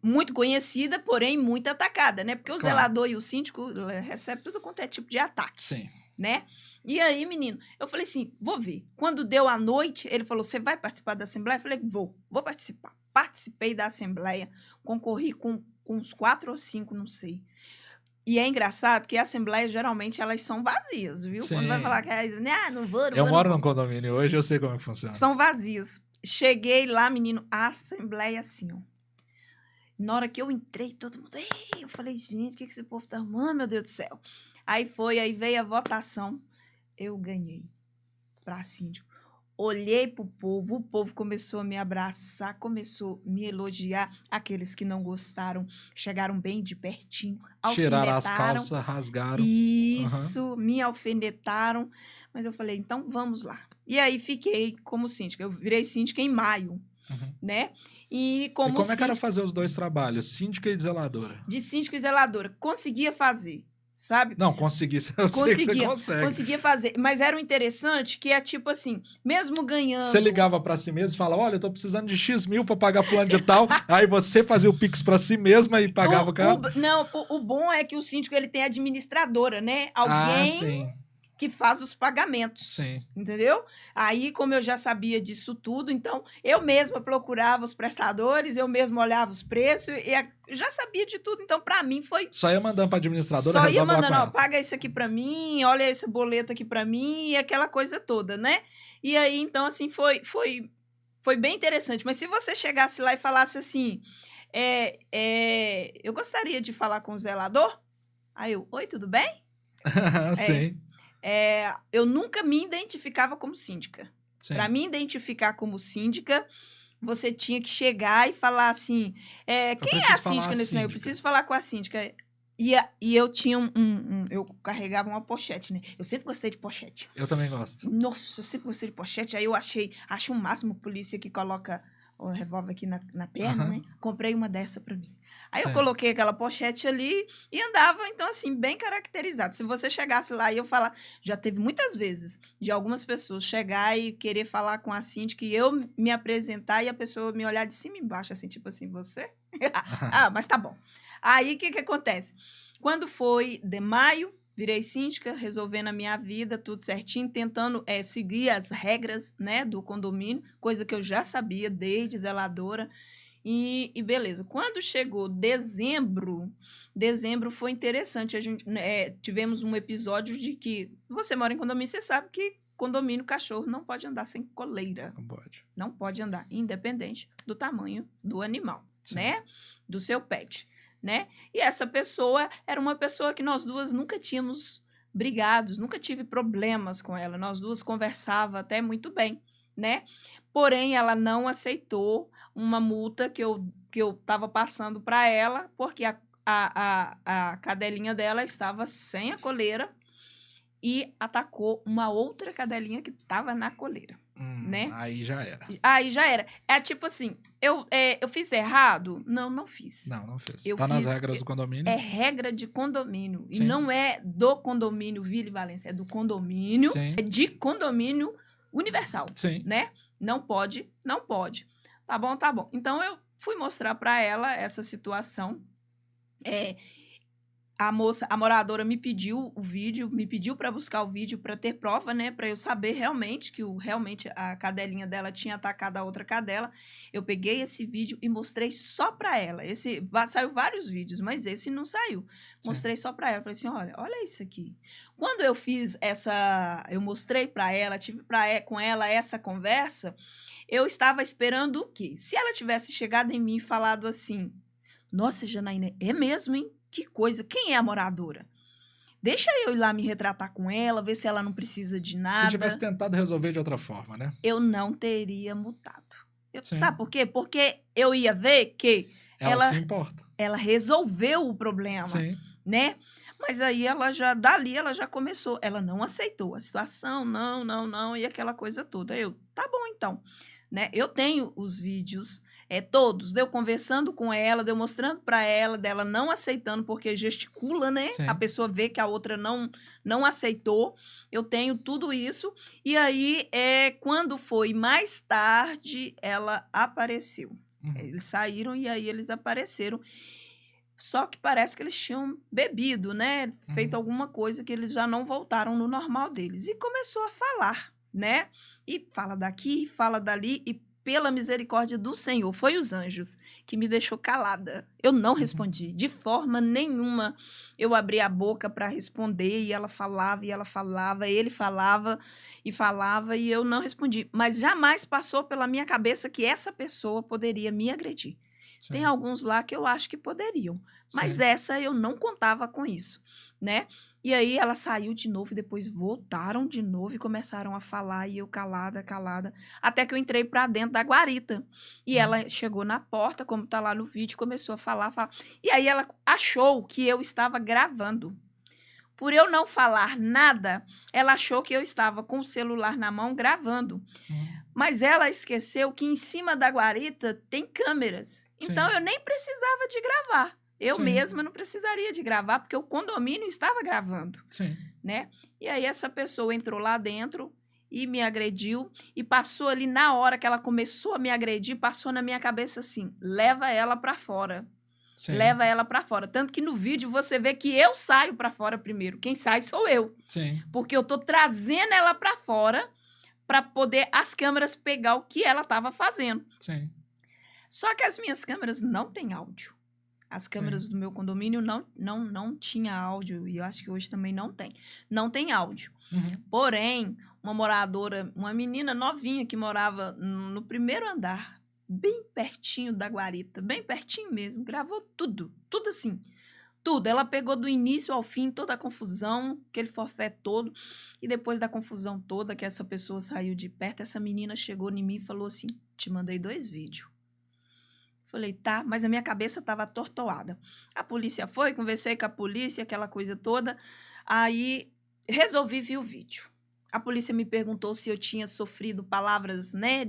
muito conhecida, porém muito atacada, né? Porque o zelador e o síndico recebem tudo quanto é tipo de ataque. Sim. Né? E aí, menino, eu falei assim, vou ver. Quando deu a noite, ele falou, você vai participar da Assembleia? Eu falei, vou participar. Participei da Assembleia, concorri com uns 4 ou 5, não sei. E é engraçado que a Assembleia, geralmente, elas são vazias, viu? Sim. Quando vai falar que não vou. Eu moro num condomínio hoje, eu sei como é que funciona. São vazias. Cheguei lá, menino, a Assembleia assim, ó. Na hora que eu entrei, todo mundo... eu falei, gente, o que esse povo tá arrumando, meu Deus do céu? Aí veio a votação, eu ganhei para síndico. Olhei para o povo começou a me abraçar, começou a me elogiar. Aqueles que não gostaram chegaram bem de pertinho, tiraram as calças, rasgaram. Isso, me alfinetaram. Mas eu falei, então vamos lá. E aí fiquei como síndica. Eu virei síndica em maio, né? E como é que era fazer os 2 trabalhos, síndica e zeladora? De síndico e zeladora. Conseguia fazer. Sabe? Não, consegui, sei que você consegue. Conseguia fazer, mas era o interessante que é tipo assim, mesmo ganhando... Você ligava para si mesmo e falava, olha, eu tô precisando de X mil para pagar fulano de tal, aí você fazia o Pix para si mesma e pagava o cara? O bom é que o síndico ele tem administradora, né? Alguém... sim. Que faz os pagamentos, sim. Entendeu? Aí, como eu já sabia disso tudo, então, eu mesma procurava os prestadores, eu mesma olhava os preços, e já sabia de tudo, então, para mim, foi... Só ia mandando para administradora, só ia mandando, ó, paga isso aqui para mim, olha esse boleto aqui para mim, e aquela coisa toda, né? E aí, então, assim, foi bem interessante, mas se você chegasse lá e falasse assim, eu gostaria de falar com o zelador, aí eu, oi, tudo bem? Sim. Eu nunca me identificava como síndica. Para me identificar como síndica, você tinha que chegar e falar assim, quem é a síndica nesse negócio? Eu preciso falar com a síndica. E eu tinha eu carregava uma pochete, né? Eu sempre gostei de pochete. Eu também gosto. Nossa, eu sempre gostei de pochete. Aí eu acho o máximo polícia que coloca o revólver aqui na perna, né? Comprei uma dessa pra mim. Aí eu Sim. coloquei aquela pochete ali e andava, então, assim, bem caracterizado. Se você chegasse lá e eu falar... Já teve muitas vezes de algumas pessoas chegar e querer falar com a síndica e eu me apresentar e a pessoa me olhar de cima e embaixo, assim, tipo assim, você? Ah, mas tá bom. Aí, o que acontece? Quando foi de maio, virei síndica, resolvendo a minha vida, tudo certinho, tentando seguir as regras, né, do condomínio, coisa que eu já sabia desde zeladora. E beleza. Quando chegou dezembro foi interessante. A gente tivemos um episódio de que você mora em condomínio, você sabe que condomínio, cachorro não pode andar sem coleira. Não pode. Não pode andar, independente do tamanho do animal, Sim. né? Do seu pet, né? E essa pessoa era uma pessoa que nós duas nunca tínhamos brigados, nunca tive problemas com ela. Nós duas conversava até muito bem, né? Porém, ela não aceitou uma multa que eu estava passando para ela, porque a cadelinha dela estava sem a coleira e atacou uma outra cadelinha que estava na coleira, né? Aí já era. Aí já era. É tipo assim, eu fiz errado? Não fiz. Não fez. Eu Tá nas fiz- regras do condomínio? É regra de condomínio. Sim. E não é do condomínio Vila e Valência, é do condomínio, Sim. é de condomínio universal, Sim. né? Não pode. Tá bom. Então, eu fui mostrar para ela essa situação. A moradora me pediu o vídeo, me pediu para buscar o vídeo para ter prova, né? Para eu saber realmente que realmente a cadelinha dela tinha atacado a outra cadela. Eu peguei esse vídeo e mostrei só para ela. Saiu vários vídeos, mas esse não saiu. Sim. Mostrei só para ela. Falei assim, olha isso aqui. Quando eu fiz eu mostrei para ela, tive com ela essa conversa, eu estava esperando o quê? Se ela tivesse chegado em mim e falado assim, nossa, Janaína, é mesmo, hein? Que coisa. Quem é a moradora? Deixa eu ir lá me retratar com ela, ver se ela não precisa de nada. Se tivesse tentado resolver de outra forma, né? Eu não teria mudado. Sim. Sabe por quê? Porque eu ia ver que Ela se importa. ela resolveu o problema, Sim. né? Mas aí dali ela já começou. Ela não aceitou a situação, não, e aquela coisa toda. Tá bom então. Né? Eu tenho os vídeos todos, de eu conversando com ela, de eu mostrando para ela, dela não aceitando, porque gesticula, né? Sim. A pessoa vê que a outra não aceitou. Eu tenho tudo isso. E aí, quando foi mais tarde, ela apareceu. Eles saíram e aí eles apareceram. Só que parece que eles tinham bebido, né? Feito alguma coisa que eles já não voltaram no normal deles. E começou a falar, né? E fala daqui, fala dali, e pela misericórdia do Senhor, foi os anjos que me deixou calada. Eu não respondi, de forma nenhuma. Eu abri a boca para responder, e ela falava, ele falava, e eu não respondi. Mas jamais passou pela minha cabeça que essa pessoa poderia me agredir. Sim. Tem alguns lá que eu acho que poderiam, mas sim, essa eu não contava com isso, né? E aí ela saiu de novo e depois voltaram de novo e começaram a falar e eu calada, até que eu entrei para dentro da guarita. E ela chegou na porta, como tá lá no vídeo, começou a falar. E aí ela achou que eu estava gravando. Por eu não falar nada, ela achou que eu estava com o celular na mão gravando. Mas ela esqueceu que em cima da guarita tem câmeras. Então, sim, eu nem precisava de gravar. Eu sim, mesma não precisaria de gravar, porque o condomínio estava gravando. Sim. Né? E aí, essa pessoa entrou lá dentro e me agrediu. E passou ali, na hora que ela começou a me agredir, passou na minha cabeça assim, leva ela para fora. Sim. Leva ela para fora. Tanto que no vídeo você vê que eu saio para fora primeiro. Quem sai sou eu. Sim. Porque eu tô trazendo ela para fora para poder as câmeras pegar o que ela estava fazendo. Sim. Só que as minhas câmeras não têm áudio. As câmeras do meu condomínio não tinha áudio, e eu acho que hoje também não tem. Não tem áudio. Porém, uma moradora, uma menina novinha que morava no primeiro andar, bem pertinho da guarita, bem pertinho mesmo, gravou tudo assim. Tudo. Ela pegou do início ao fim toda a confusão, aquele forfé todo. E depois da confusão toda, que essa pessoa saiu de perto, essa menina chegou em mim e falou assim, te mandei 2 vídeos. Falei, tá, mas a minha cabeça estava atortoada. A polícia foi, conversei com a polícia, aquela coisa toda. Aí, resolvi ver o vídeo. A polícia me perguntou se eu tinha sofrido palavras, né,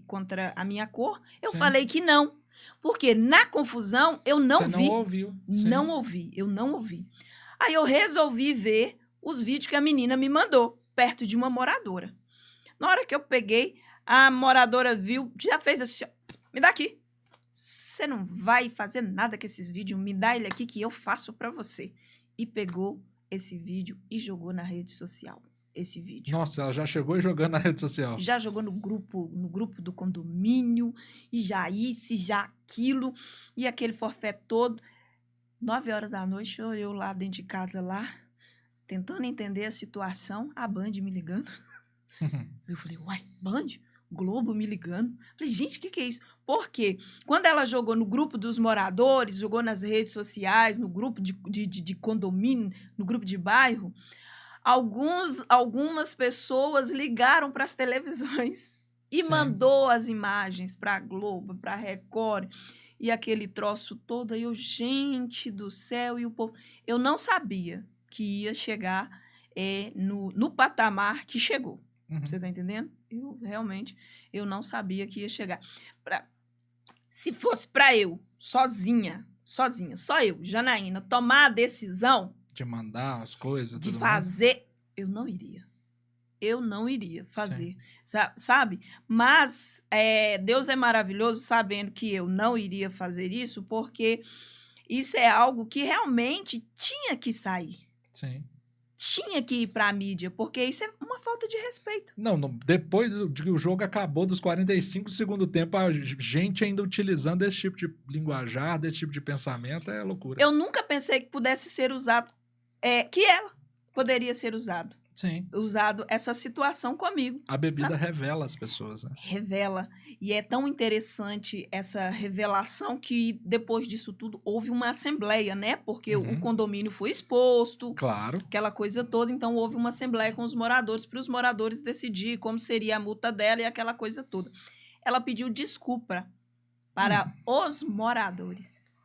contra a minha cor. Eu Sim. falei que não. Porque na confusão eu não Você vi. não ouviu. Não ouvi, eu não ouvi. Aí eu resolvi ver os vídeos que a menina me mandou, perto de uma moradora. Na hora que eu peguei, a moradora viu, já fez assim, ó, me dá aqui. Você não vai fazer nada com esses vídeos, me dá ele aqui que eu faço pra você. E pegou esse vídeo e jogou na rede social. Esse vídeo. Nossa, ela já chegou jogando na rede social. Já jogou no grupo do condomínio, e já isso, e já aquilo, e aquele forfé todo. 9 horas da noite, eu lá dentro de casa, lá, tentando entender a situação, a Band me ligando. Eu falei, uai, Band? Globo me ligando? Falei, gente, o que é isso? Porque quando ela jogou no grupo dos moradores, jogou nas redes sociais, no grupo de condomínio, no grupo de bairro, algumas pessoas ligaram para as televisões e Sim. mandou as imagens para a Globo, para a Record, e aquele troço todo. Aí eu, gente do céu, e o povo... Eu não sabia que ia chegar no patamar que chegou. Você tá entendendo? Eu realmente não sabia que ia chegar. Se fosse para eu, sozinha, só eu, Janaína, tomar a decisão de mandar as coisas, de tudo fazer, mais. Eu não iria. Eu não iria fazer, sabe? Mas Deus é maravilhoso sabendo que eu não iria fazer isso, porque isso é algo que realmente tinha que sair. Sim. Tinha que ir para a mídia, porque isso é uma falta de respeito. Não, depois de que o jogo acabou dos 45 do segundo tempo, a gente ainda utilizando esse tipo de linguajar, desse tipo de pensamento, é loucura. Eu nunca pensei que pudesse ser usado, que ela poderia ser usado. Sim. Usado essa situação comigo. A bebida sabe? revela as pessoas, né? Revela. E é tão interessante essa revelação que depois disso tudo houve uma assembleia, né? Porque o condomínio foi exposto. Claro. Aquela coisa toda. Então houve uma assembleia com os moradores para os moradores decidir como seria a multa dela e aquela coisa toda. Ela pediu desculpa para os moradores.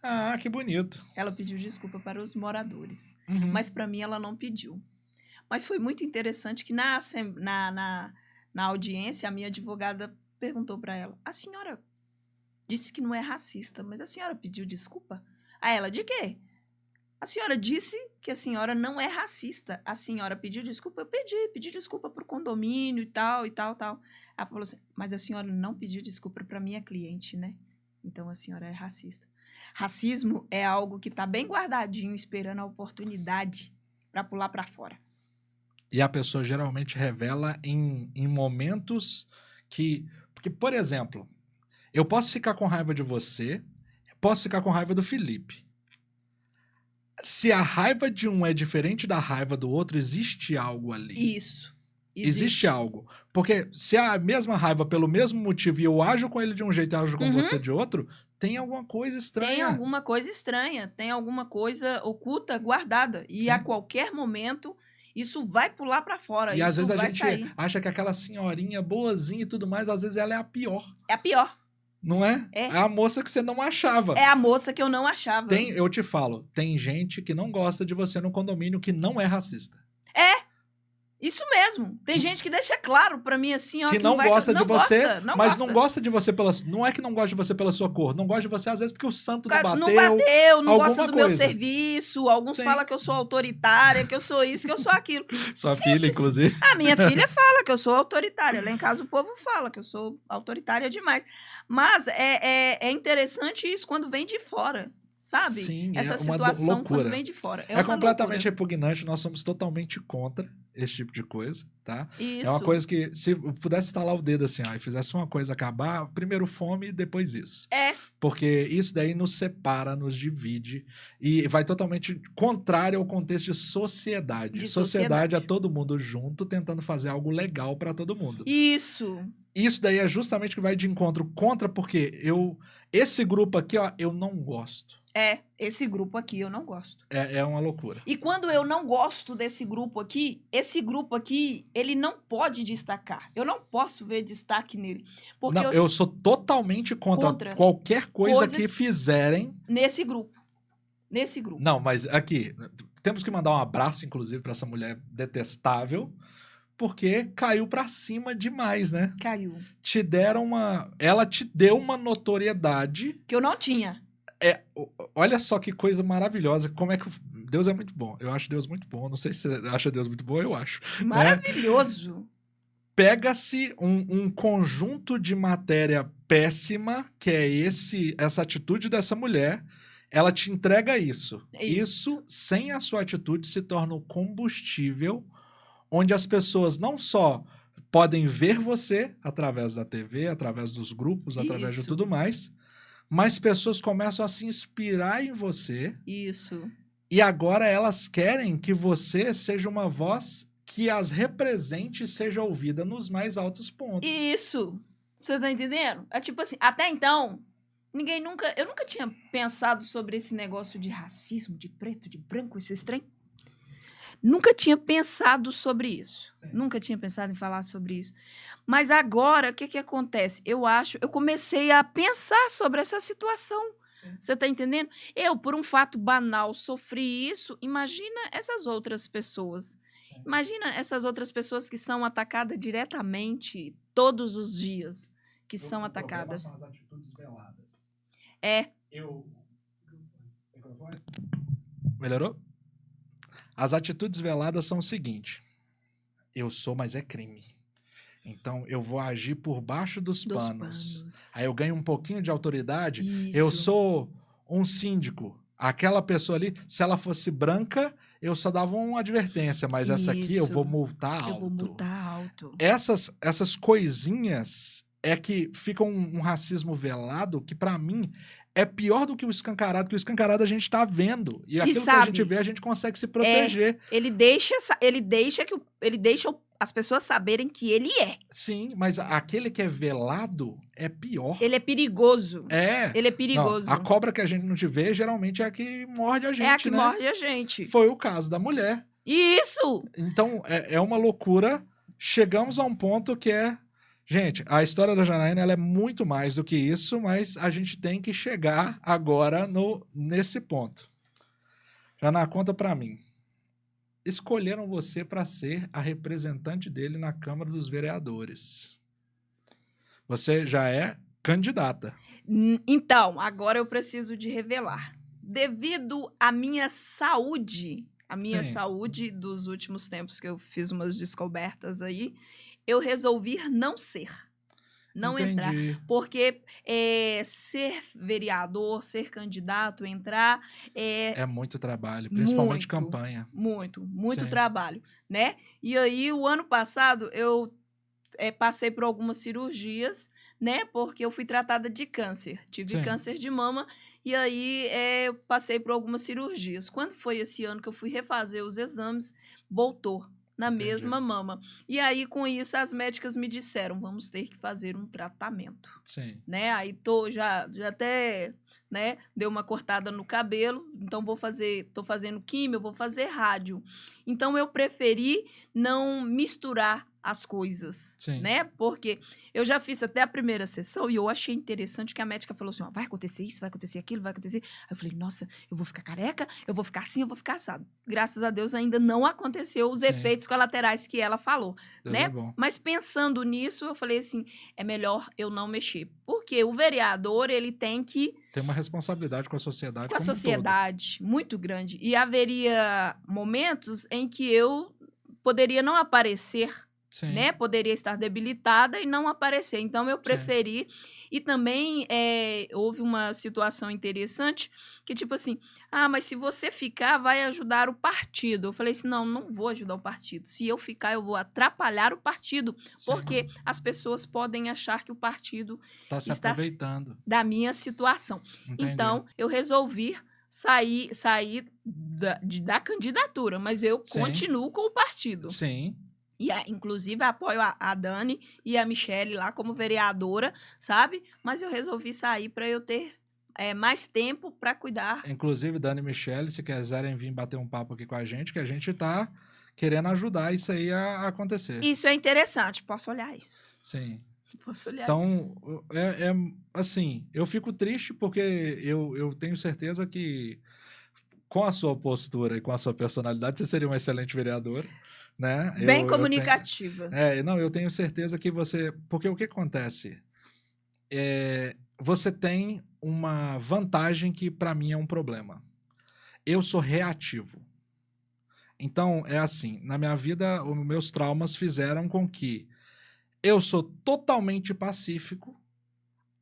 Ah, que bonito. Ela pediu desculpa para os moradores. Mas para mim ela não pediu. Mas foi muito interessante que na audiência, a minha advogada perguntou para ela, a senhora disse que não é racista, mas a senhora pediu desculpa? A ela, de quê? A senhora disse que a senhora não é racista. A senhora pediu desculpa? Eu pedi desculpa para o condomínio e tal. Ela falou assim, mas a senhora não pediu desculpa para minha cliente, né? Então a senhora é racista. Racismo é algo que está bem guardadinho, esperando a oportunidade para pular para fora. E a pessoa geralmente revela em momentos que... Porque, por exemplo, eu posso ficar com raiva de você, posso ficar com raiva do Felipe. Se a raiva de um é diferente da raiva do outro, existe algo ali. Isso. Existe algo. Porque se é a mesma raiva pelo mesmo motivo e eu ajo com ele de um jeito e ajo com você de outro, tem alguma coisa estranha. Tem alguma coisa estranha, tem alguma coisa oculta, guardada. E Sim. a qualquer momento... Isso vai pular para fora. E isso às vezes a gente sair. acha que aquela senhorinha boazinha e tudo mais, às vezes ela é a pior. É a pior. Não é? É a moça que você não achava. É a moça que eu não achava. Eu te falo, tem gente que não gosta de você no condomínio que não é racista. Isso mesmo. Tem gente que deixa claro pra mim assim, ó, que não gosta de você, mas não gosta de você pela... Não é que não gosta de você pela sua cor, não gosta de você às vezes porque o santo não bateu. Não gosta do meu serviço. Alguns falam que eu sou autoritária, que eu sou isso, que eu sou aquilo. Sua filha, inclusive. A minha filha fala que eu sou autoritária. Lá em casa o povo fala que eu sou autoritária demais. Mas é interessante isso quando vem de fora. Sabe? Sim, essa situação loucura. quando vem de fora. É completamente repugnante, nós somos totalmente contra esse tipo de coisa, tá? Isso. É uma coisa que, se eu pudesse estalar o dedo assim, ó, e fizesse uma coisa acabar, primeiro fome e depois isso. Porque isso daí nos separa, nos divide e vai totalmente contrário ao contexto de sociedade. Sociedade é todo mundo junto, tentando fazer algo legal para todo mundo. Isso. Isso daí é justamente que vai de encontro contra, porque esse grupo aqui, ó, eu não gosto. Esse grupo aqui eu não gosto. É uma loucura. E quando eu não gosto desse grupo aqui, esse grupo aqui, ele não pode destacar. Eu não posso ver destaque nele. Porque eu sou totalmente contra qualquer coisa que fizerem... Nesse grupo. Não, mas aqui, temos que mandar um abraço, inclusive, para essa mulher detestável, porque caiu para cima demais, né? Caiu. Ela te deu uma notoriedade. Que eu não tinha. Olha só que coisa maravilhosa. Como é que Deus é muito bom. Eu acho Deus muito bom. Não sei se você acha Deus muito bom, eu acho. Maravilhoso. Pega-se um conjunto de matéria péssima, que é essa atitude dessa mulher. Ela te entrega isso. Isso, sem a sua atitude, se torna o combustível onde as pessoas não só podem ver você através da TV, através dos grupos, através de tudo mais, mas pessoas começam a se inspirar em você. Isso. E agora elas querem que você seja uma voz que as represente e seja ouvida nos mais altos pontos. Isso. Você tá entendendo? É tipo assim, até então, eu nunca tinha pensado sobre esse negócio de racismo, de preto, de branco, esses trem. Nunca tinha pensado sobre isso. Sim. Nunca tinha pensado em falar sobre isso. Mas agora, o que acontece? Eu comecei a pensar sobre essa situação. Sim. Você tá entendendo? Eu, por um fato banal, sofri isso. Imagina essas outras pessoas. Sim. Imagina essas outras pessoas que são atacadas diretamente todos os dias. Que são atacadas. São as atitudes veladas. Melhorou? As atitudes veladas são o seguinte: eu sou, mas é crime. Então, eu vou agir por baixo dos panos. Aí eu ganho um pouquinho de autoridade. Isso. Eu sou um síndico. Aquela pessoa ali, se ela fosse branca, eu só dava uma advertência. Mas essa aqui eu vou multar alto. Eu vou multar alto. Essas coisinhas é que fica um racismo velado que, pra mim, é pior do que o escancarado, porque o escancarado a gente tá vendo. E aquilo que a gente vê, a gente consegue se proteger. Ele deixa as pessoas saberem que ele é. Sim, mas aquele que é velado é pior. Ele é perigoso. Ele é perigoso. Não, a cobra que a gente não te vê, geralmente é a que morde a gente, é a que morde a gente. Foi o caso da mulher. Isso! Então, é uma loucura. Chegamos a um ponto que é... Gente, a história da Janaína ela é muito mais do que isso, mas a gente tem que chegar agora nesse ponto. Jana, conta pra mim. Escolheram você para ser a representante dele na Câmara dos Vereadores. Você já é candidata. Então, agora eu preciso de revelar. Devido à minha saúde, saúde dos últimos tempos que eu fiz umas descobertas aí, eu resolvi não ser. Não entrar. Porque ser vereador, ser candidato, entrar... É muito trabalho, principalmente campanha. Muito trabalho, né? E aí, o ano passado, eu passei por algumas cirurgias, né? Porque eu fui tratada de câncer. Tive câncer de mama e aí eu passei por algumas cirurgias. Quando foi esse ano que eu fui refazer os exames, voltou na mesma mama. E aí, com isso, as médicas me disseram, vamos ter que fazer um tratamento. Sim. Né? Aí já até, né, deu uma cortada no cabelo, então tô fazendo químio, vou fazer rádio. Então, eu preferi não misturar as coisas, né? Porque eu já fiz até a primeira sessão e eu achei interessante que a médica falou assim, ó, vai acontecer isso, vai acontecer aquilo, vai acontecer... Aí eu falei, nossa, eu vou ficar careca, eu vou ficar assim, eu vou ficar assado. Graças a Deus ainda não aconteceu os efeitos colaterais que ela falou, Deus né? É bom. Mas pensando nisso, eu falei assim, é melhor eu não mexer. Porque o vereador, ele tem que... Tem uma responsabilidade com a sociedade com a sociedade muito grande. E haveria momentos em que eu poderia não aparecer, né? Poderia estar debilitada e não aparecer. Então, eu preferi. E também houve uma situação interessante que, tipo assim, mas se você ficar, vai ajudar o partido. Eu falei assim, não vou ajudar o partido. Se eu ficar, eu vou atrapalhar o partido, porque as pessoas podem achar que o partido está aproveitando da minha situação. Entendi. Então, eu resolvi sair da candidatura, mas eu continuo com o partido. Sim. E, inclusive, apoio a Dani e a Michele lá como vereadora, sabe? Mas eu resolvi sair para eu ter mais tempo para cuidar. Inclusive, Dani e Michele, se quiserem vir bater um papo aqui com a gente, que a gente tá querendo ajudar isso aí a acontecer. Isso é interessante. Posso olhar isso? Sim. Posso olhar então, assim, eu fico triste porque eu tenho certeza que com a sua postura e com a sua personalidade, você seria um excelente vereador, né? Bem comunicativa. Eu tenho certeza que você... Porque o que acontece? Você tem uma vantagem que, para mim, é um problema. Eu sou reativo. Então, é assim, na minha vida, os meus traumas fizeram com que eu sou totalmente pacífico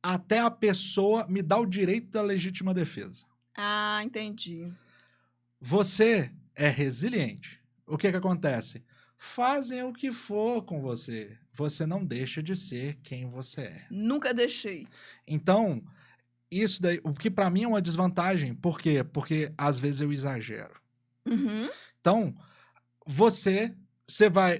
até a pessoa me dar o direito da legítima defesa. Ah, entendi. Você é resiliente. O que acontece? Fazem o que for com você. Você não deixa de ser quem você é. Nunca deixei. Então, isso daí, o que para mim é uma desvantagem. Por quê? Porque às vezes eu exagero. Uhum. Então,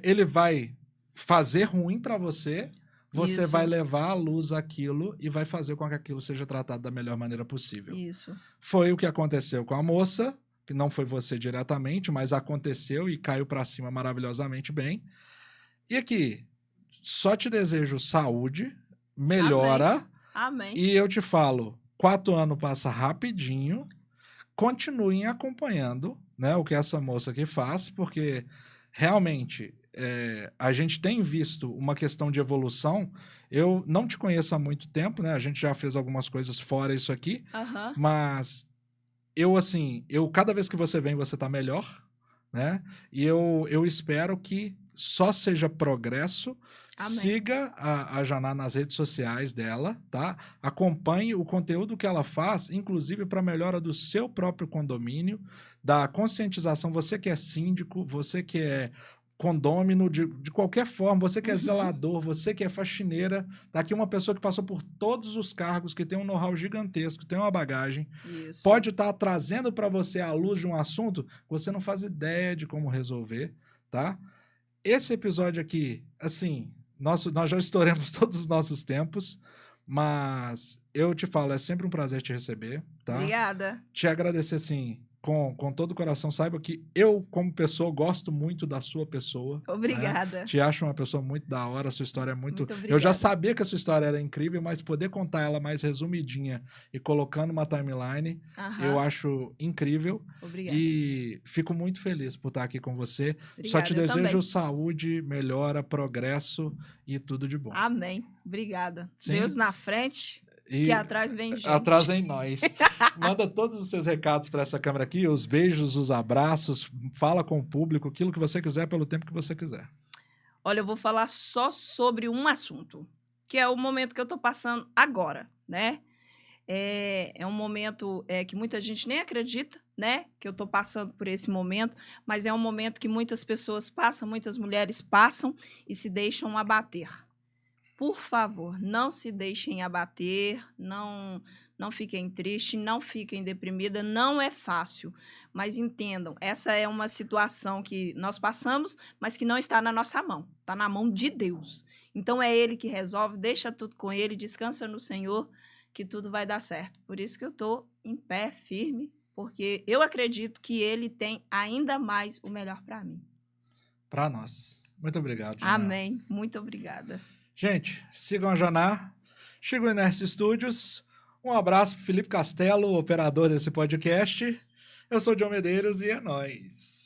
ele vai fazer ruim para você, você Isso. vai levar à luz aquilo e vai fazer com que aquilo seja tratado da melhor maneira possível. Isso. Foi o que aconteceu com a moça, que não foi você diretamente, mas aconteceu e caiu para cima maravilhosamente bem. E aqui, só te desejo saúde, melhora. Amém. E eu te falo, 4 anos passa rapidinho. Continuem acompanhando, né, o que essa moça aqui faz, porque realmente a gente tem visto uma questão de evolução. Eu não te conheço há muito tempo, né? A gente já fez algumas coisas fora isso aqui, mas cada vez que você vem, você tá melhor, né? E eu espero que só seja progresso. Amém. Siga a Janá nas redes sociais dela, tá? Acompanhe o conteúdo que ela faz, inclusive para melhora do seu próprio condomínio, da conscientização. Você que é síndico, você que é condômino, de qualquer forma, você que é zelador, você que é faxineira, tá aqui uma pessoa que passou por todos os cargos, que tem um know-how gigantesco, tem uma bagagem, Isso. pode estar trazendo para você a luz de um assunto que você não faz ideia de como resolver, tá? Esse episódio aqui, assim, nós já estouramos todos os nossos tempos, mas eu te falo, é sempre um prazer te receber, tá? Obrigada. Te agradecer, assim, com todo o coração. Saiba que eu, como pessoa, gosto muito da sua pessoa. Obrigada. Né? Te acho uma pessoa muito da hora, a sua história é muito... obrigada. Eu já sabia que a sua história era incrível, mas poder contar ela mais resumidinha e colocando uma timeline, eu acho incrível. Obrigada. E fico muito feliz por estar aqui com você. Obrigada, só te desejo saúde, melhora, progresso e tudo de bom. Amém. Obrigada. Sim. Deus na frente... Que atrás vem gente. Atrás vem nós. Manda todos os seus recados para essa câmera aqui, os beijos, os abraços, fala com o público, aquilo que você quiser, pelo tempo que você quiser. Olha, eu vou falar só sobre um assunto, que é o momento que eu estou passando agora, né? É um momento que muita gente nem acredita, né? Que eu estou passando por esse momento, mas é um momento que muitas pessoas passam, muitas mulheres passam e se deixam abater. Por favor, não se deixem abater, não fiquem tristes, não fiquem deprimidas, não é fácil. Mas entendam, essa é uma situação que nós passamos, mas que não está na nossa mão, está na mão de Deus. Então é Ele que resolve, deixa tudo com Ele, descansa no Senhor, que tudo vai dar certo. Por isso que eu estou em pé, firme, porque eu acredito que Ele tem ainda mais o melhor para mim. Para nós. Muito obrigado, Janá. Amém. Muito obrigada. Gente, sigam a Janá, sigam o Inércio Studios. Um abraço para Felipe Castelo, operador desse podcast. Eu sou o John Medeiros e é nóis.